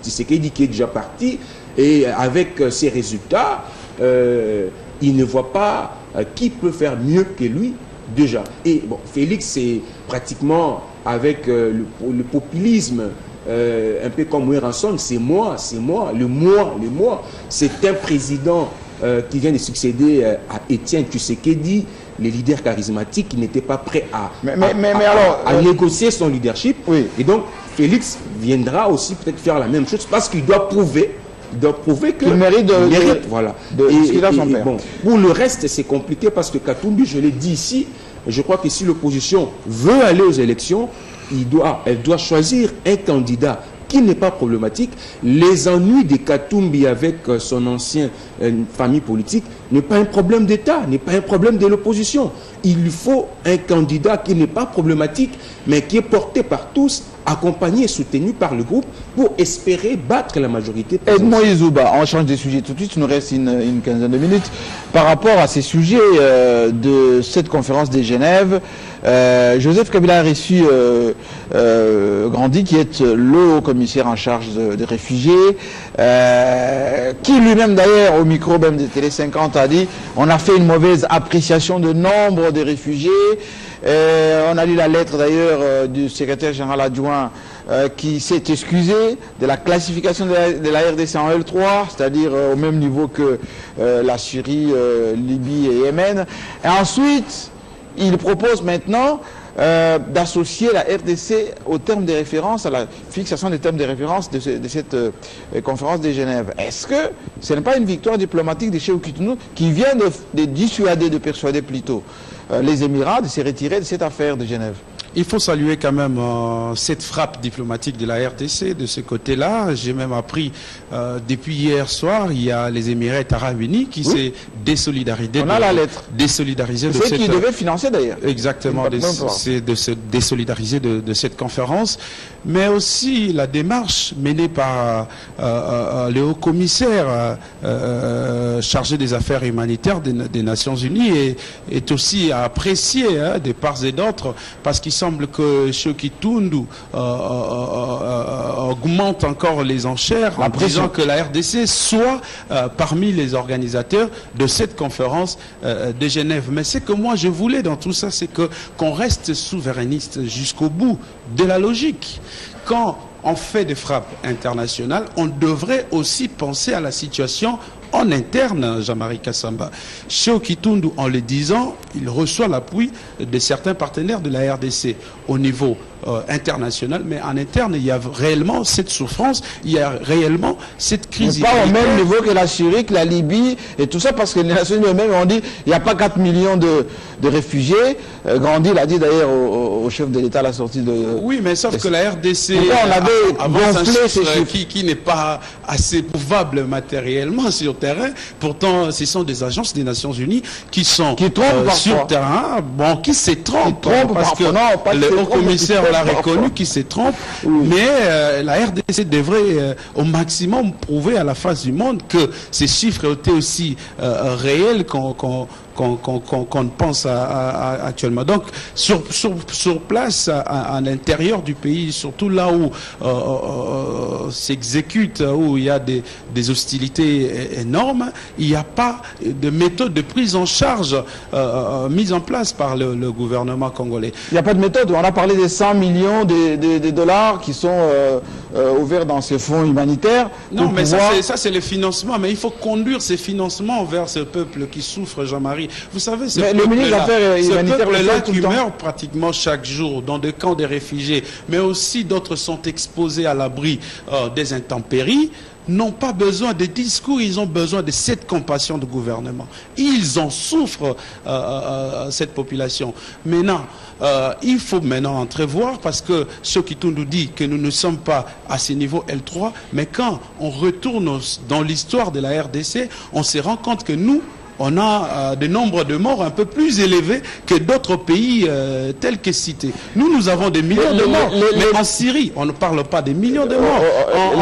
Tshisekedi qui est déjà parti et avec ses résultats, il ne voit pas qui peut faire mieux que lui déjà. Et bon, Félix, c'est pratiquement avec le populisme, un peu comme Ouéranson, c'est moi, le moi. C'est un président qui vient de succéder à Étienne Tshisekedi, les leaders charismatiques qui n'étaient pas prêts à négocier son leadership. Oui. Et donc, Félix viendra aussi peut-être faire la même chose parce qu'il doit prouver qu'il mérite voilà. Ce qu'il a son père. Bon, pour le reste, c'est compliqué parce que Katumbi, je l'ai dit ici, je crois que si l'opposition veut aller aux élections, elle doit choisir un candidat qui n'est pas problématique. Les ennuis de Katumbi avec son ancienne famille politique n'est pas un problème d'État, n'est pas un problème de l'opposition. Il lui faut un candidat qui n'est pas problématique, mais qui est porté par tous, accompagné et soutenu par le groupe pour espérer battre la majorité. Edmond Izouba, on change de sujet tout de suite, il nous reste une quinzaine de minutes. Par rapport à ces sujets de cette conférence de Genève, Joseph Kabila a reçu Grandi, qui est le haut-commissaire en charge des réfugiés, qui lui-même d'ailleurs, au micro même de Télé 50, a dit on a fait une mauvaise appréciation de nombre de réfugiés. On a lu la lettre d'ailleurs du secrétaire général adjoint qui s'est excusé de la classification de la RDC en L3, c'est-à-dire au même niveau que la Syrie, Libye et Yémen. Et ensuite, il propose maintenant d'associer la RDC au terme de référence, à la fixation des termes de référence de cette conférence de Genève. Est-ce que ce n'est pas une victoire diplomatique de Sékou Kitounou qui vient de dissuader, de persuader plutôt les Émirats de se retirer de cette affaire de Genève? Il faut saluer quand même cette frappe diplomatique de la RDC de ce côté-là. J'ai même appris depuis hier soir, il y a les Émirats Arabes Unis qui s'est désolidarisé. On a la lettre. Désolidarisé de cette... C'est qui devait financer d'ailleurs. Exactement, c'est de se désolidariser de cette conférence. Mais aussi la démarche menée par le haut-commissaire chargé des affaires humanitaires des Nations Unies est aussi à apprécier de part et d'autre, parce qu'il semble que Sékou Kitounou augmente encore les enchères en disant que la RDC soit parmi les organisateurs de cette conférence de Genève. Mais ce que moi je voulais dans tout ça, c'est qu'on reste souverainiste jusqu'au bout de la logique. Quand on fait des frappes internationales, on devrait aussi penser à la situation en interne, Jean-Marie Kassamba. Sékou Kitounou, en le disant, il reçoit l'appui de certains partenaires de la RDC au niveau international, mais en interne, il y a réellement cette souffrance, il y a réellement cette crise. Mais pas au même niveau que la Syrie, que la Libye et tout ça, parce que les Nations Unies eux-mêmes ont dit il n'y a pas 4 millions de réfugiés. Grandi l'a dit d'ailleurs au chef de l'État à la sortie de... Oui, mais sauf que la RDC on avait gonflé ces chiffres qui n'est pas assez prouvable matériellement sur terrain. Pourtant, ce sont des agences des Nations Unies qui sont sur terrain, bon, qui se trompent, parce que le haut-commissaire l'a reconnu, qui se trompe, mais la RDC devrait au maximum prouver à la face du monde que ces chiffres étaient aussi réels, qu'on qu'on pense actuellement. Donc, sur place, à l'intérieur du pays, surtout là où s'exécute, où il y a des hostilités énormes, il n'y a pas de méthode de prise en charge mise en place par le gouvernement congolais. Il n'y a pas de méthode. On a parlé des 100 millions de dollars qui sont ouverts dans ces fonds humanitaires. Non, mais ça c'est le financement. Mais il faut conduire ces financements vers ce peuple qui souffre, Jean-Marie. Vous savez, ce peuple-là qui meurt pratiquement chaque jour dans des camps de réfugiés, mais aussi d'autres sont exposés à l'abri des intempéries, n'ont pas besoin de discours, ils ont besoin de cette compassion du gouvernement. Ils en souffrent, cette population. Maintenant, il faut maintenant entrevoir, parce que ceux qui nous disent que nous ne sommes pas à ce niveau L3, mais quand on retourne dans l'histoire de la RDC, on se rend compte que nous, on a des nombres de morts un peu plus élevés que d'autres pays tels que cités. Nous avons des millions de morts. Mais en Syrie, on ne parle pas des millions de morts.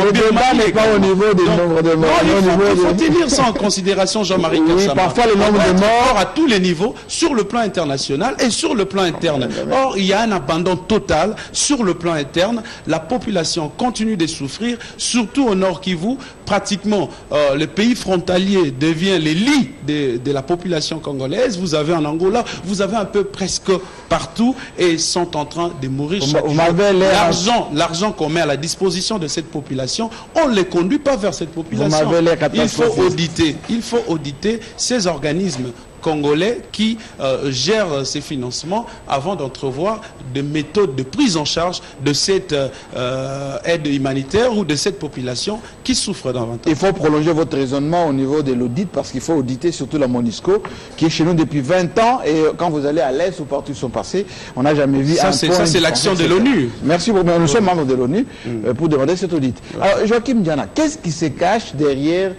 Le débat n'est pas au niveau des nombres de morts. Il faut tenir ça en considération, Jean-Marie Kassama. Oui, parfois le nombre de morts à tous les niveaux, sur le plan international et sur le plan interne. Or, il y a un abandon total sur le plan interne. La population continue de souffrir, surtout au Nord Kivu. Pratiquement, le pays frontalier devient les lits de la population congolaise. Vous avez en Angola, vous avez un peu presque partout et sont en train de mourir chaque jour. L'argent qu'on met à la disposition de cette population, on ne les conduit pas vers cette population. Il faut auditer ces organismes congolais qui gèrent ces financements avant d'entrevoir des méthodes de prise en charge de cette aide humanitaire ou de cette population qui souffre davantage. Il faut prolonger votre raisonnement au niveau de l'audit, parce qu'il faut auditer surtout la MONUSCO qui est chez nous depuis 20 ans, et quand vous allez à l'Est ou partout où ils sont passés, on n'a jamais vu ça. Ça c'est l'action de l'ONU. Merci beaucoup. Nous sommes membres de l'ONU pour demander cet audit. Alors Joachim Diana, qu'est-ce qui se cache derrière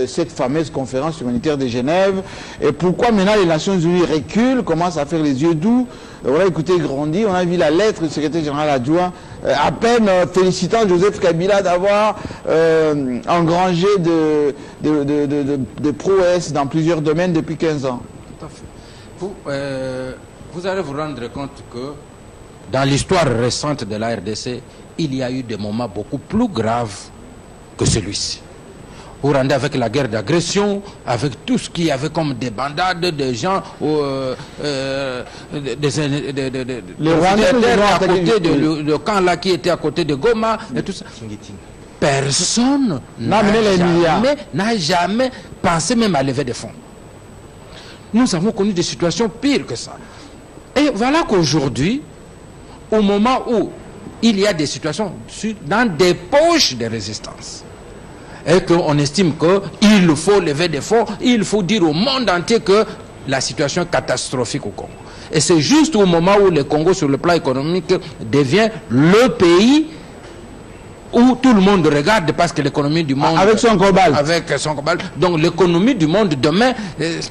cette fameuse conférence humanitaire de Genève, et pourquoi maintenant les Nations Unies reculent, commencent à faire les yeux doux? On a écouté Grandi, on a vu la lettre du secrétaire général adjoint à peine félicitant Joseph Kabila d'avoir engrangé de prouesses dans plusieurs domaines depuis 15 ans. Tout à fait. Vous allez vous rendre compte que dans l'histoire récente de la RDC, il y a eu des moments beaucoup plus graves que celui-ci. Vous rendez avec la guerre d'agression, avec tout ce qu'il y avait comme des bandades, des gens, les à côté de camp là qui était à côté de Goma et tout ça. Personne n'a jamais pensé même à lever des fonds. Nous avons connu des situations pires que ça. Et voilà qu'aujourd'hui, au moment où il y a des situations dans des poches de résistance, et qu'on estime qu'il faut lever des fonds, il faut dire au monde entier que la situation est catastrophique au Congo. Et c'est juste au moment où le Congo, sur le plan économique, devient le pays où tout le monde regarde, parce que l'économie du monde... Avec son cobalt. Donc l'économie du monde demain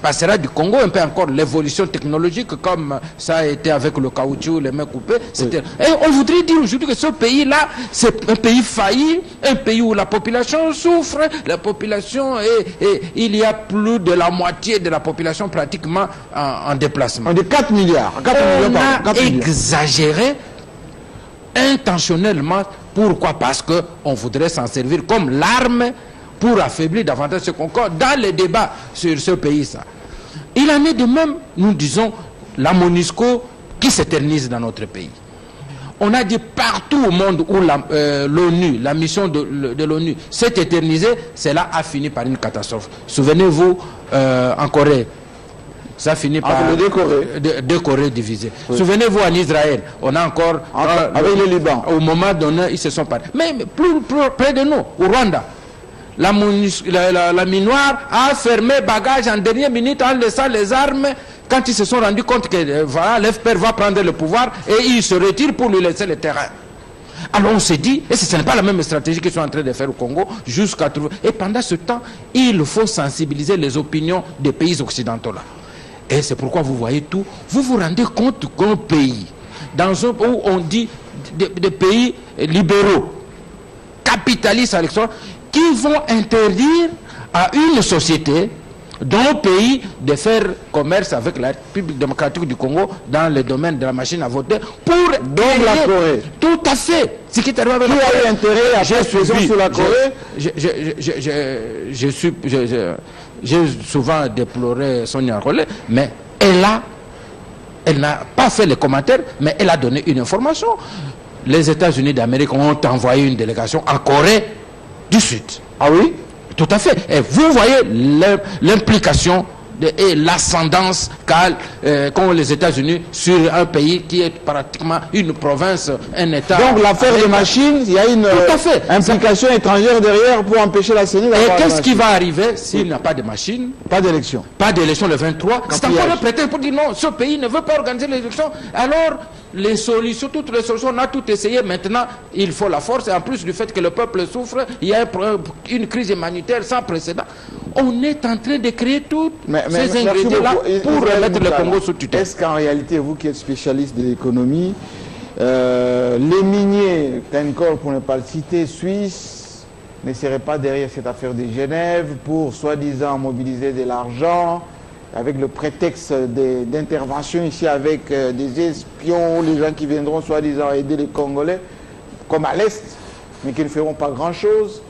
passera du Congo un peu encore l'évolution technologique, comme ça a été avec le caoutchouc, les mains coupées. Oui. Et on voudrait dire aujourd'hui que ce pays-là, c'est un pays failli, un pays où la population souffre, la population il y a plus de la moitié de la population pratiquement en déplacement. On dit 4 milliards. On a exagéré intentionnellement. Pourquoi? Parce qu'on voudrait s'en servir comme l'arme pour affaiblir davantage ce Congo dans les débats sur ce pays-là. Il en est de même, nous disons, la MONUSCO qui s'éternise dans notre pays. On a dit partout au monde où l'ONU, la mission de l'ONU s'est éternisée, cela a fini par une catastrophe. Souvenez-vous, en Corée, ça finit par deux Corées divisées. Oui. Souvenez-vous, en Israël, on a encore... avec le Liban. Au moment donné, ils se sont parlé. Mais plus près de nous, au Rwanda, la Minoire a fermé bagage en dernière minute en laissant les armes quand ils se sont rendus compte que voilà, l'FPR va prendre le pouvoir, et ils se retirent pour lui laisser le terrain. Alors on s'est dit, et ce n'est pas la même stratégie qu'ils sont en train de faire au Congo, jusqu'à trouver... Et pendant ce temps, il faut sensibiliser les opinions des pays occidentaux là. Et c'est pourquoi vous voyez tout. Vous vous rendez compte qu'un pays, où on dit des pays libéraux, capitalistes à l'extérieur, qui vont interdire à une société d'un pays de faire commerce avec la République démocratique du Congo dans le domaine de la machine à voter pour Donc la Corée. Tout à fait. Ce qui est arrivé avec Qui a eu intérêt à faire pression sur la Corée? J'ai souvent déploré Sonia Rollet, mais elle n'a pas fait les commentaires, mais elle a donné une information. Les États-Unis d'Amérique ont envoyé une délégation en Corée du Sud. Ah oui? Tout à fait. Et vous voyez l'implication et l'ascendance qu'ont les États-Unis sur un pays qui est pratiquement une province, un État. Donc l'affaire des machines, il y a une implication étrangère derrière pour empêcher la CENI d'avoir. Et qu'est-ce qui va arriver s'il n'y a pas de machine? Pas d'élection. Pas d'élection le 23. C'est encore un prétexte pour dire non, ce pays ne veut pas organiser l'élection. Alors, toutes les solutions, on a tout essayé. Maintenant, il faut la force. Et en plus du fait que le peuple souffre, il y a une crise humanitaire sans précédent. On est en train de créer toutes ces ingrédients-là pour remettre le Congo sous tutelle. Est-ce qu'en réalité, vous qui êtes spécialiste de l'économie, les miniers, Tencor pour ne pas le citer, suisses, ne seraient pas derrière cette affaire de Genève pour soi-disant mobiliser de l'argent avec le prétexte d'intervention ici avec des espions, les gens qui viendront soi-disant aider les Congolais, comme à l'Est, mais qui ne feront pas grand-chose,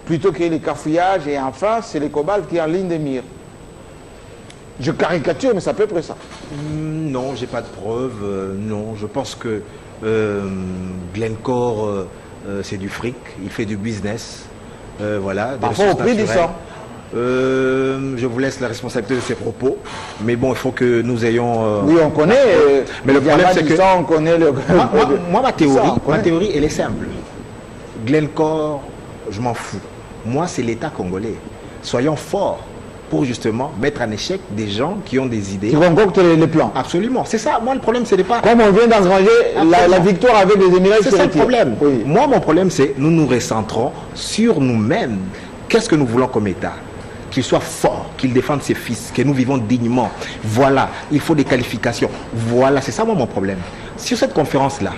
plutôt que les cafouillages, et enfin, c'est les cobaltes qui sont en ligne de mire. Je caricature, mais c'est à peu près ça. Non, j'ai pas de preuves. Non, je pense que Glencore, c'est du fric, il fait du business. Voilà. Parfois au prix du sang. Je vous laisse la responsabilité de ces propos, mais bon, il faut que nous ayons. Oui, on connaît. Mais le problème, c'est que on connaît le. Moi, ma théorie, elle est simple. Glencore, je m'en fous. Moi, c'est l'État congolais. Soyons forts pour justement mettre en échec des gens qui ont des idées. Qui concoctent les plans. Absolument. C'est ça. Moi, le problème, c'est pas. Comme on vient d'engranger la victoire avec les Émirats. C'est ça le problème. Oui. Moi, mon problème, c'est nous nous recentrons sur nous-mêmes. Qu'est-ce que nous voulons comme État? Qu'il soit fort, qu'il défende ses fils, que nous vivons dignement. Voilà. Il faut des qualifications. Voilà. C'est ça, moi, mon problème. Sur cette conférence-là,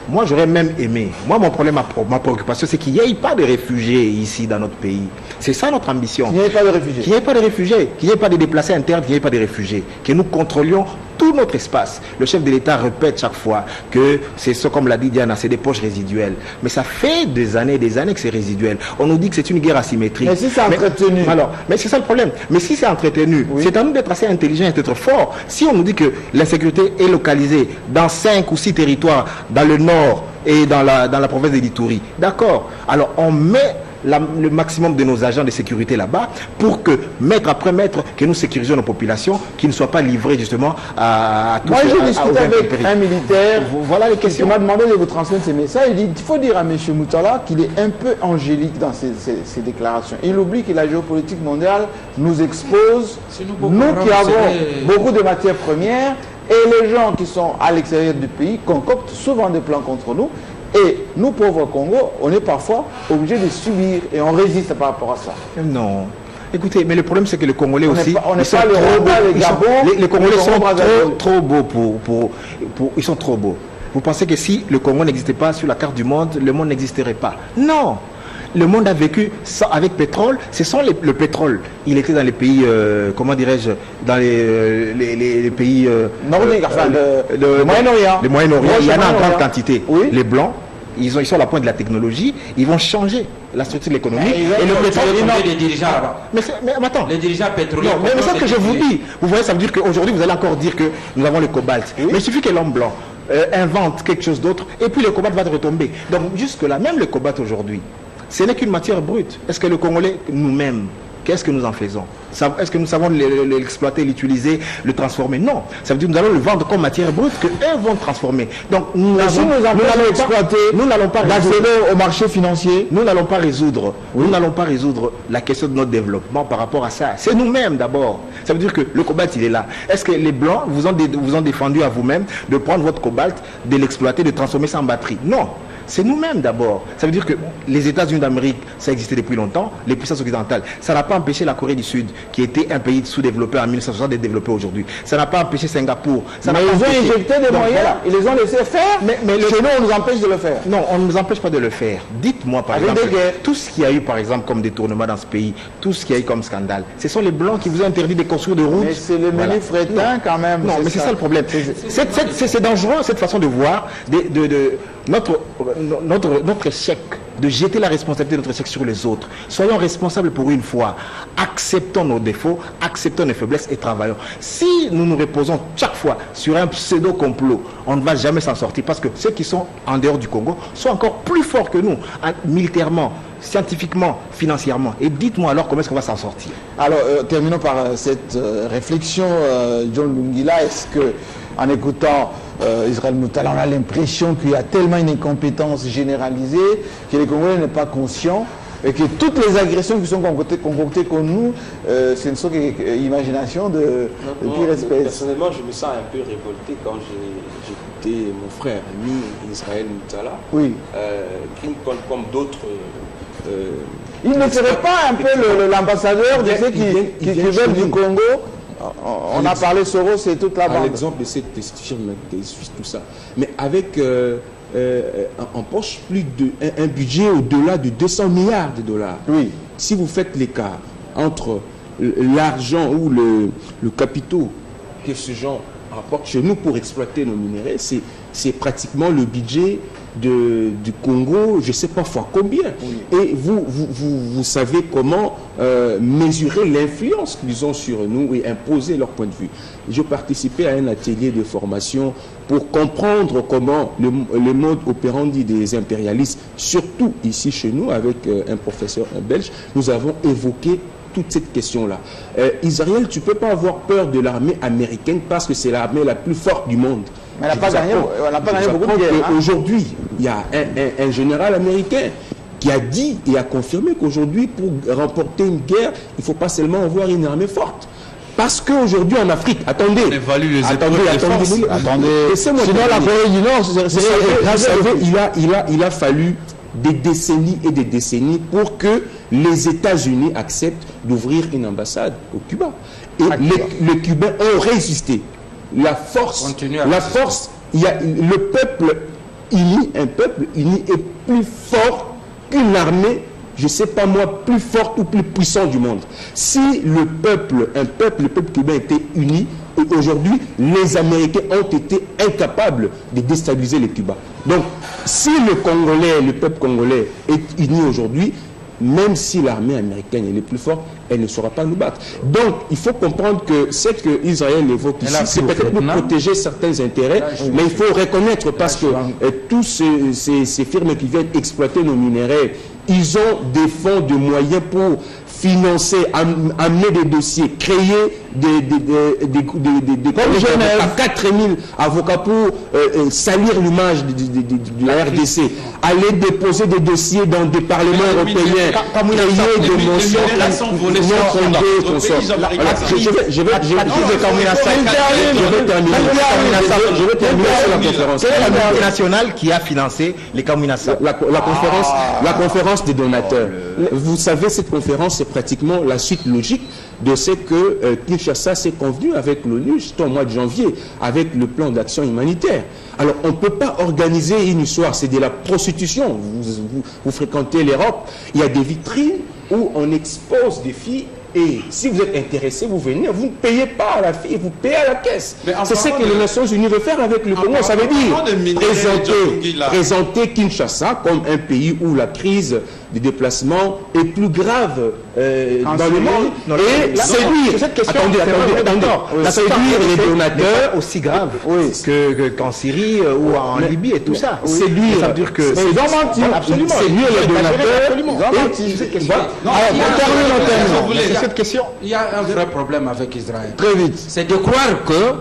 moi, j'aurais même aimé. Moi, mon problème, ma préoccupation, c'est qu'il n'y ait pas de réfugiés ici dans notre pays. C'est ça notre ambition. Qu'il n'y ait pas de réfugiés. Qu'il n'y ait pas de réfugiés. Qu'il n'y ait pas de déplacés internes, qu'il n'y ait pas de réfugiés. Que nous contrôlions tout notre espace. Le chef de l'État répète chaque fois que c'est ça, comme l'a dit Diana, c'est des poches résiduelles. Mais ça fait des années que c'est résiduel. On nous dit que c'est une guerre asymétrique. Mais si c'est entretenu. Mais c'est ça le problème. Mais si c'est entretenu, oui, c'est à nous d'être assez intelligents et d'être forts. Si on nous dit que l'insécurité est localisée dans 5 ou 6 territoires, dans le nord et dans la province de l'Ituri, d'accord. Alors on met le maximum de nos agents de sécurité là-bas pour que, mètre après mètre, que nous sécurisions nos populations, qui ne soient pas livrés justement à tous. Moi, j'ai discuté avec un militaire, voilà les questions. Il m'a demandé de vous transmettre ces messages. Il dit, il faut dire à M. Moutala qu'il est un peu angélique dans ses déclarations. Il oublie que la géopolitique mondiale nous expose, nous qui avons beaucoup de matières premières, et les gens qui sont à l'extérieur du pays concoctent souvent des plans contre nous. Et nous, pauvres Congo, on est parfois obligés de subir et on résiste par rapport à ça. Non. Écoutez, mais le problème, c'est que les Congolais aussi, les Congolais sont trop beaux ils sont trop beaux. Vous pensez que si le Congo n'existait pas sur la carte du monde, le monde n'existerait pas? Non. Le monde a vécu avec pétrole. C'est sans le pétrole. Il était dans les pays, comment dirais-je, dans les pays nordiques, enfin, le Moyen-Orient. Le Moyen-Orient, il y en a en grande quantité. Oui. Les Blancs, ils sont à la pointe de la technologie. Ils vont changer la structure de l'économie. Et le pétrole, il des dirigeants là-bas. Mais attends. Les dirigeants pétroliers. Non, mais c'est ce que je vous dis. Vous voyez, ça veut dire qu'aujourd'hui, vous allez encore dire que nous avons le cobalt. Oui. Mais il suffit que l'homme blanc invente quelque chose d'autre et puis le cobalt va retomber. Donc jusque-là, même le cobalt aujourd'hui, ce n'est qu'une matière brute. Est-ce que le Congolais, nous-mêmes, qu'est-ce que nous en faisons? Est-ce que nous savons l'exploiter, l'utiliser, le transformer? Non. Ça veut dire que nous allons le vendre comme matière brute qu'eux vont transformer. Donc nous n'allons exploiter, nous n'allons pas d'accéder au marché financier. Nous n'allons pas résoudre. Oui. Nous n'allons pas résoudre la question de notre développement par rapport à ça. C'est nous-mêmes d'abord. Ça veut dire que le cobalt, il est là. Est-ce que les Blancs vous ont défendu à vous-même de prendre votre cobalt, de l'exploiter, de transformer ça en batterie? Non. c'est nous-mêmes d'abord. Ça veut dire que les États-Unis d'Amérique, ça existait depuis longtemps, les puissances occidentales. Ça n'a pas empêché la Corée du Sud, qui était un pays sous-développé en 1960, d'être développé aujourd'hui. Ça n'a pas empêché Singapour. Mais ils ont injecté des moyens, voilà. Ils les ont laissé faire, mais chez nous, on nous empêche de le faire. Non, on ne nous empêche pas de le faire. Dites-moi par exemple, tout ce qu'il y a eu par exemple comme détournement dans ce pays, tout ce qu'il y a eu comme scandale, ce sont les Blancs qui vous ont interdit de construire des routes. Mais c'est le menu fretin quand même. Non, mais c'est ça le problème. C'est dangereux cette façon de voir notre échec, de jeter la responsabilité de notre échec sur les autres. Soyons responsables pour une fois. Acceptons nos défauts, acceptons nos faiblesses et travaillons. Si nous nous reposons chaque fois sur un pseudo-complot, on ne va jamais s'en sortir parce que ceux qui sont en dehors du Congo sont encore plus forts que nous, militairement, scientifiquement, financièrement. Et dites-moi alors comment est-ce qu'on va s'en sortir. Alors, terminons par cette réflexion, John Lungila. Est-ce que, en écoutant Israël Moutala, on a l'impression qu'il y a tellement une incompétence généralisée que les Congolais n'est pas conscients et que toutes les agressions qui sont concoctées contre nous, ce ne sont qu'imaginations de pire espèce. Personnellement, je me sens un peu révolté quand j'ai écouté mon frère ami Israël Moutala, oui. Comme d'autres. Il ne serait pas un peu l'ambassadeur de ceux qui veulent du Congo? On a parlé Soros, c'est toute la bande. À l'exemple de cette firme des Suisses, tout ça. Mais avec en poche un budget au-delà de 200 milliards de dollars. Oui. Si vous faites l'écart entre l'argent ou le capitaux que ce gens rapportent chez nous pour exploiter nos minéraux, c'est pratiquement le budget du Congo, je ne sais pas fois combien. Oui. Et vous savez comment mesurer l'influence qu'ils ont sur nous et imposer leur point de vue. Je participais à un atelier de formation pour comprendre comment le mode opérandi des impérialistes, surtout ici chez nous, avec un professeur belge, nous avons évoqué toute cette question-là. Israël, tu ne peux pas avoir peur de l'armée américaine parce que c'est l'armée la plus forte du monde. Mais elle n'a pas gagné beaucoup de guerres. Aujourd'hui, il y a un général américain qui a dit et a confirmé qu'aujourd'hui, pour remporter une guerre, il ne faut pas seulement avoir une armée forte. Parce qu'aujourd'hui en Afrique, attendez, sinon la Corée du Nord, il a fallu des décennies et des décennies pour que les États-Unis acceptent d'ouvrir une ambassade au Cuba. Et les Cubains ont résisté. La force, il y a le peuple uni, un peuple uni est plus fort qu'une armée, je ne sais pas moi, plus forte ou plus puissante du monde. Si le peuple cubain était uni, aujourd'hui, les Américains ont été incapables de déstabiliser les Cubains. Donc, si le peuple congolais est uni aujourd'hui, même si l'armée américaine est le plus forte, elle ne saura pas nous battre. Donc, il faut comprendre que ce que Israël évoque ici, c'est peut-être pour protéger certains intérêts, mais il faut reconnaître parce que tous ces firmes qui viennent exploiter nos minéraux, ils ont des fonds de moyens pour financer, amener des dossiers, créer des à 4000 avocats pour salir l'image de la RDC, aller déposer des dossiers dans des parlements européens, créer des motions je vais terminer sur la conférence. C'est la multinationale qui a financé les Kamunasa. La conférence des donateurs. Vous savez, cette conférence, c'est pratiquement la suite logique de ce que Kinshasa s'est convenu avec l'ONU, juste au mois de janvier, avec le plan d'action humanitaire. Alors, on ne peut pas organiser une histoire, c'est de la prostitution. Vous fréquentez l'Europe, il y a des vitrines où on expose des filles. Et si vous êtes intéressé, vous venez, vous ne payez pas à la fille, vous payez à la caisse. C'est ce que les Nations Unies veulent faire avec le Congo. Ça veut dire présenter Kinshasa comme un pays où la crise des déplacements est plus grave dans le monde et séduire. Attendez. Séduire les donateurs aussi grave qu'en Syrie ou en Libye et tout ça. Séduire. Ça veut dire que ils ont menti. Absolument. Séduire les donateurs. Cette question. Il y a un vrai problème avec Israël. Très vite. C'est de croire que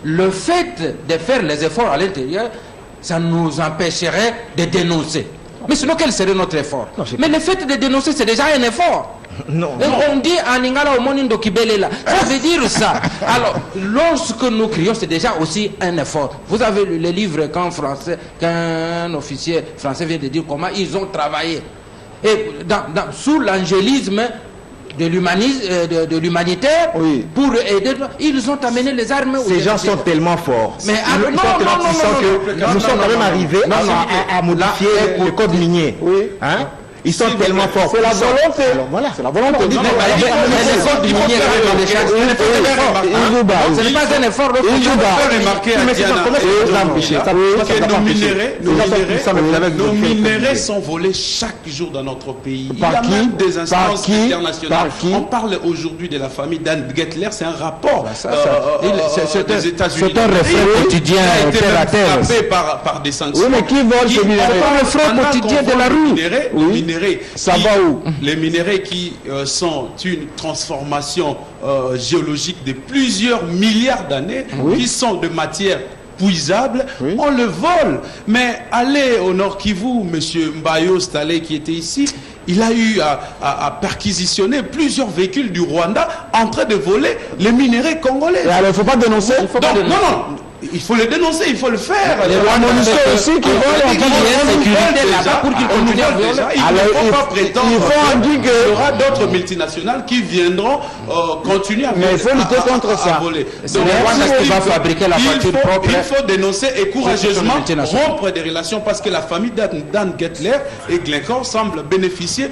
le fait de faire les efforts à l'intérieur, ça nous empêcherait de dénoncer. Mais sinon, quel serait notre effort? Mais le fait de dénoncer, c'est déjà un effort. Non. Et on dit en Lingala au Monindo Kibelela. Ça veut dire ça. Alors, lorsque nous crions, c'est déjà aussi un effort. Vous avez lu le livre qu'un officier français vient de dire comment ils ont travaillé. Et sous l'angélisme de l'humanitaire, oui, pour aider, ils ont amené les armes. Ces gens sont tellement forts. Mais ils sont tellement puissants que nous sommes quand même arrivés à modifier le code minier. Oui. Hein? Ils sont tellement forts. C'est la volonté. Alors voilà. C'est la volonté. Ce n'est pas un effort. Il faut remarquer à Diana, nos minéraux sont volés chaque jour dans notre pays. Il y a même des instances internationales. On parle aujourd'hui de la famille d'Anne Gettler, c'est un rapport des États-Unis. C'est un reflet quotidien terre à terre. Frappé par des sanctions. Oui, mais qui vole ce minerai? C'est pas le reflet quotidien de la rue. Ça va où? Les minéraux qui sont une transformation géologique de plusieurs milliards d'années, qui sont de matière puisable, on le vole. Mais allez au Nord Kivu, monsieur Mbayo Stalé qui était ici, il a eu à perquisitionner plusieurs véhicules du Rwanda en train de voler les minéraux congolais. Et alors, il ne faut pas dénoncer. Non, il faut le dénoncer, il faut le faire. Les Rwandais aussi qui volent. Il y a une sécurité là-bas pour qu'ils continuent à voler. Il ne faut pas prétendre il faut qu'il y aura d'autres multinationales qui viendront continuer à voler. Mais il faut lutter contre ça. C'est le Rwanda qui va fabriquer la voiture propre. Il faut dénoncer et courageusement rompre des relations parce que la famille d'Anne Gettler et Glencore semblent bénéficier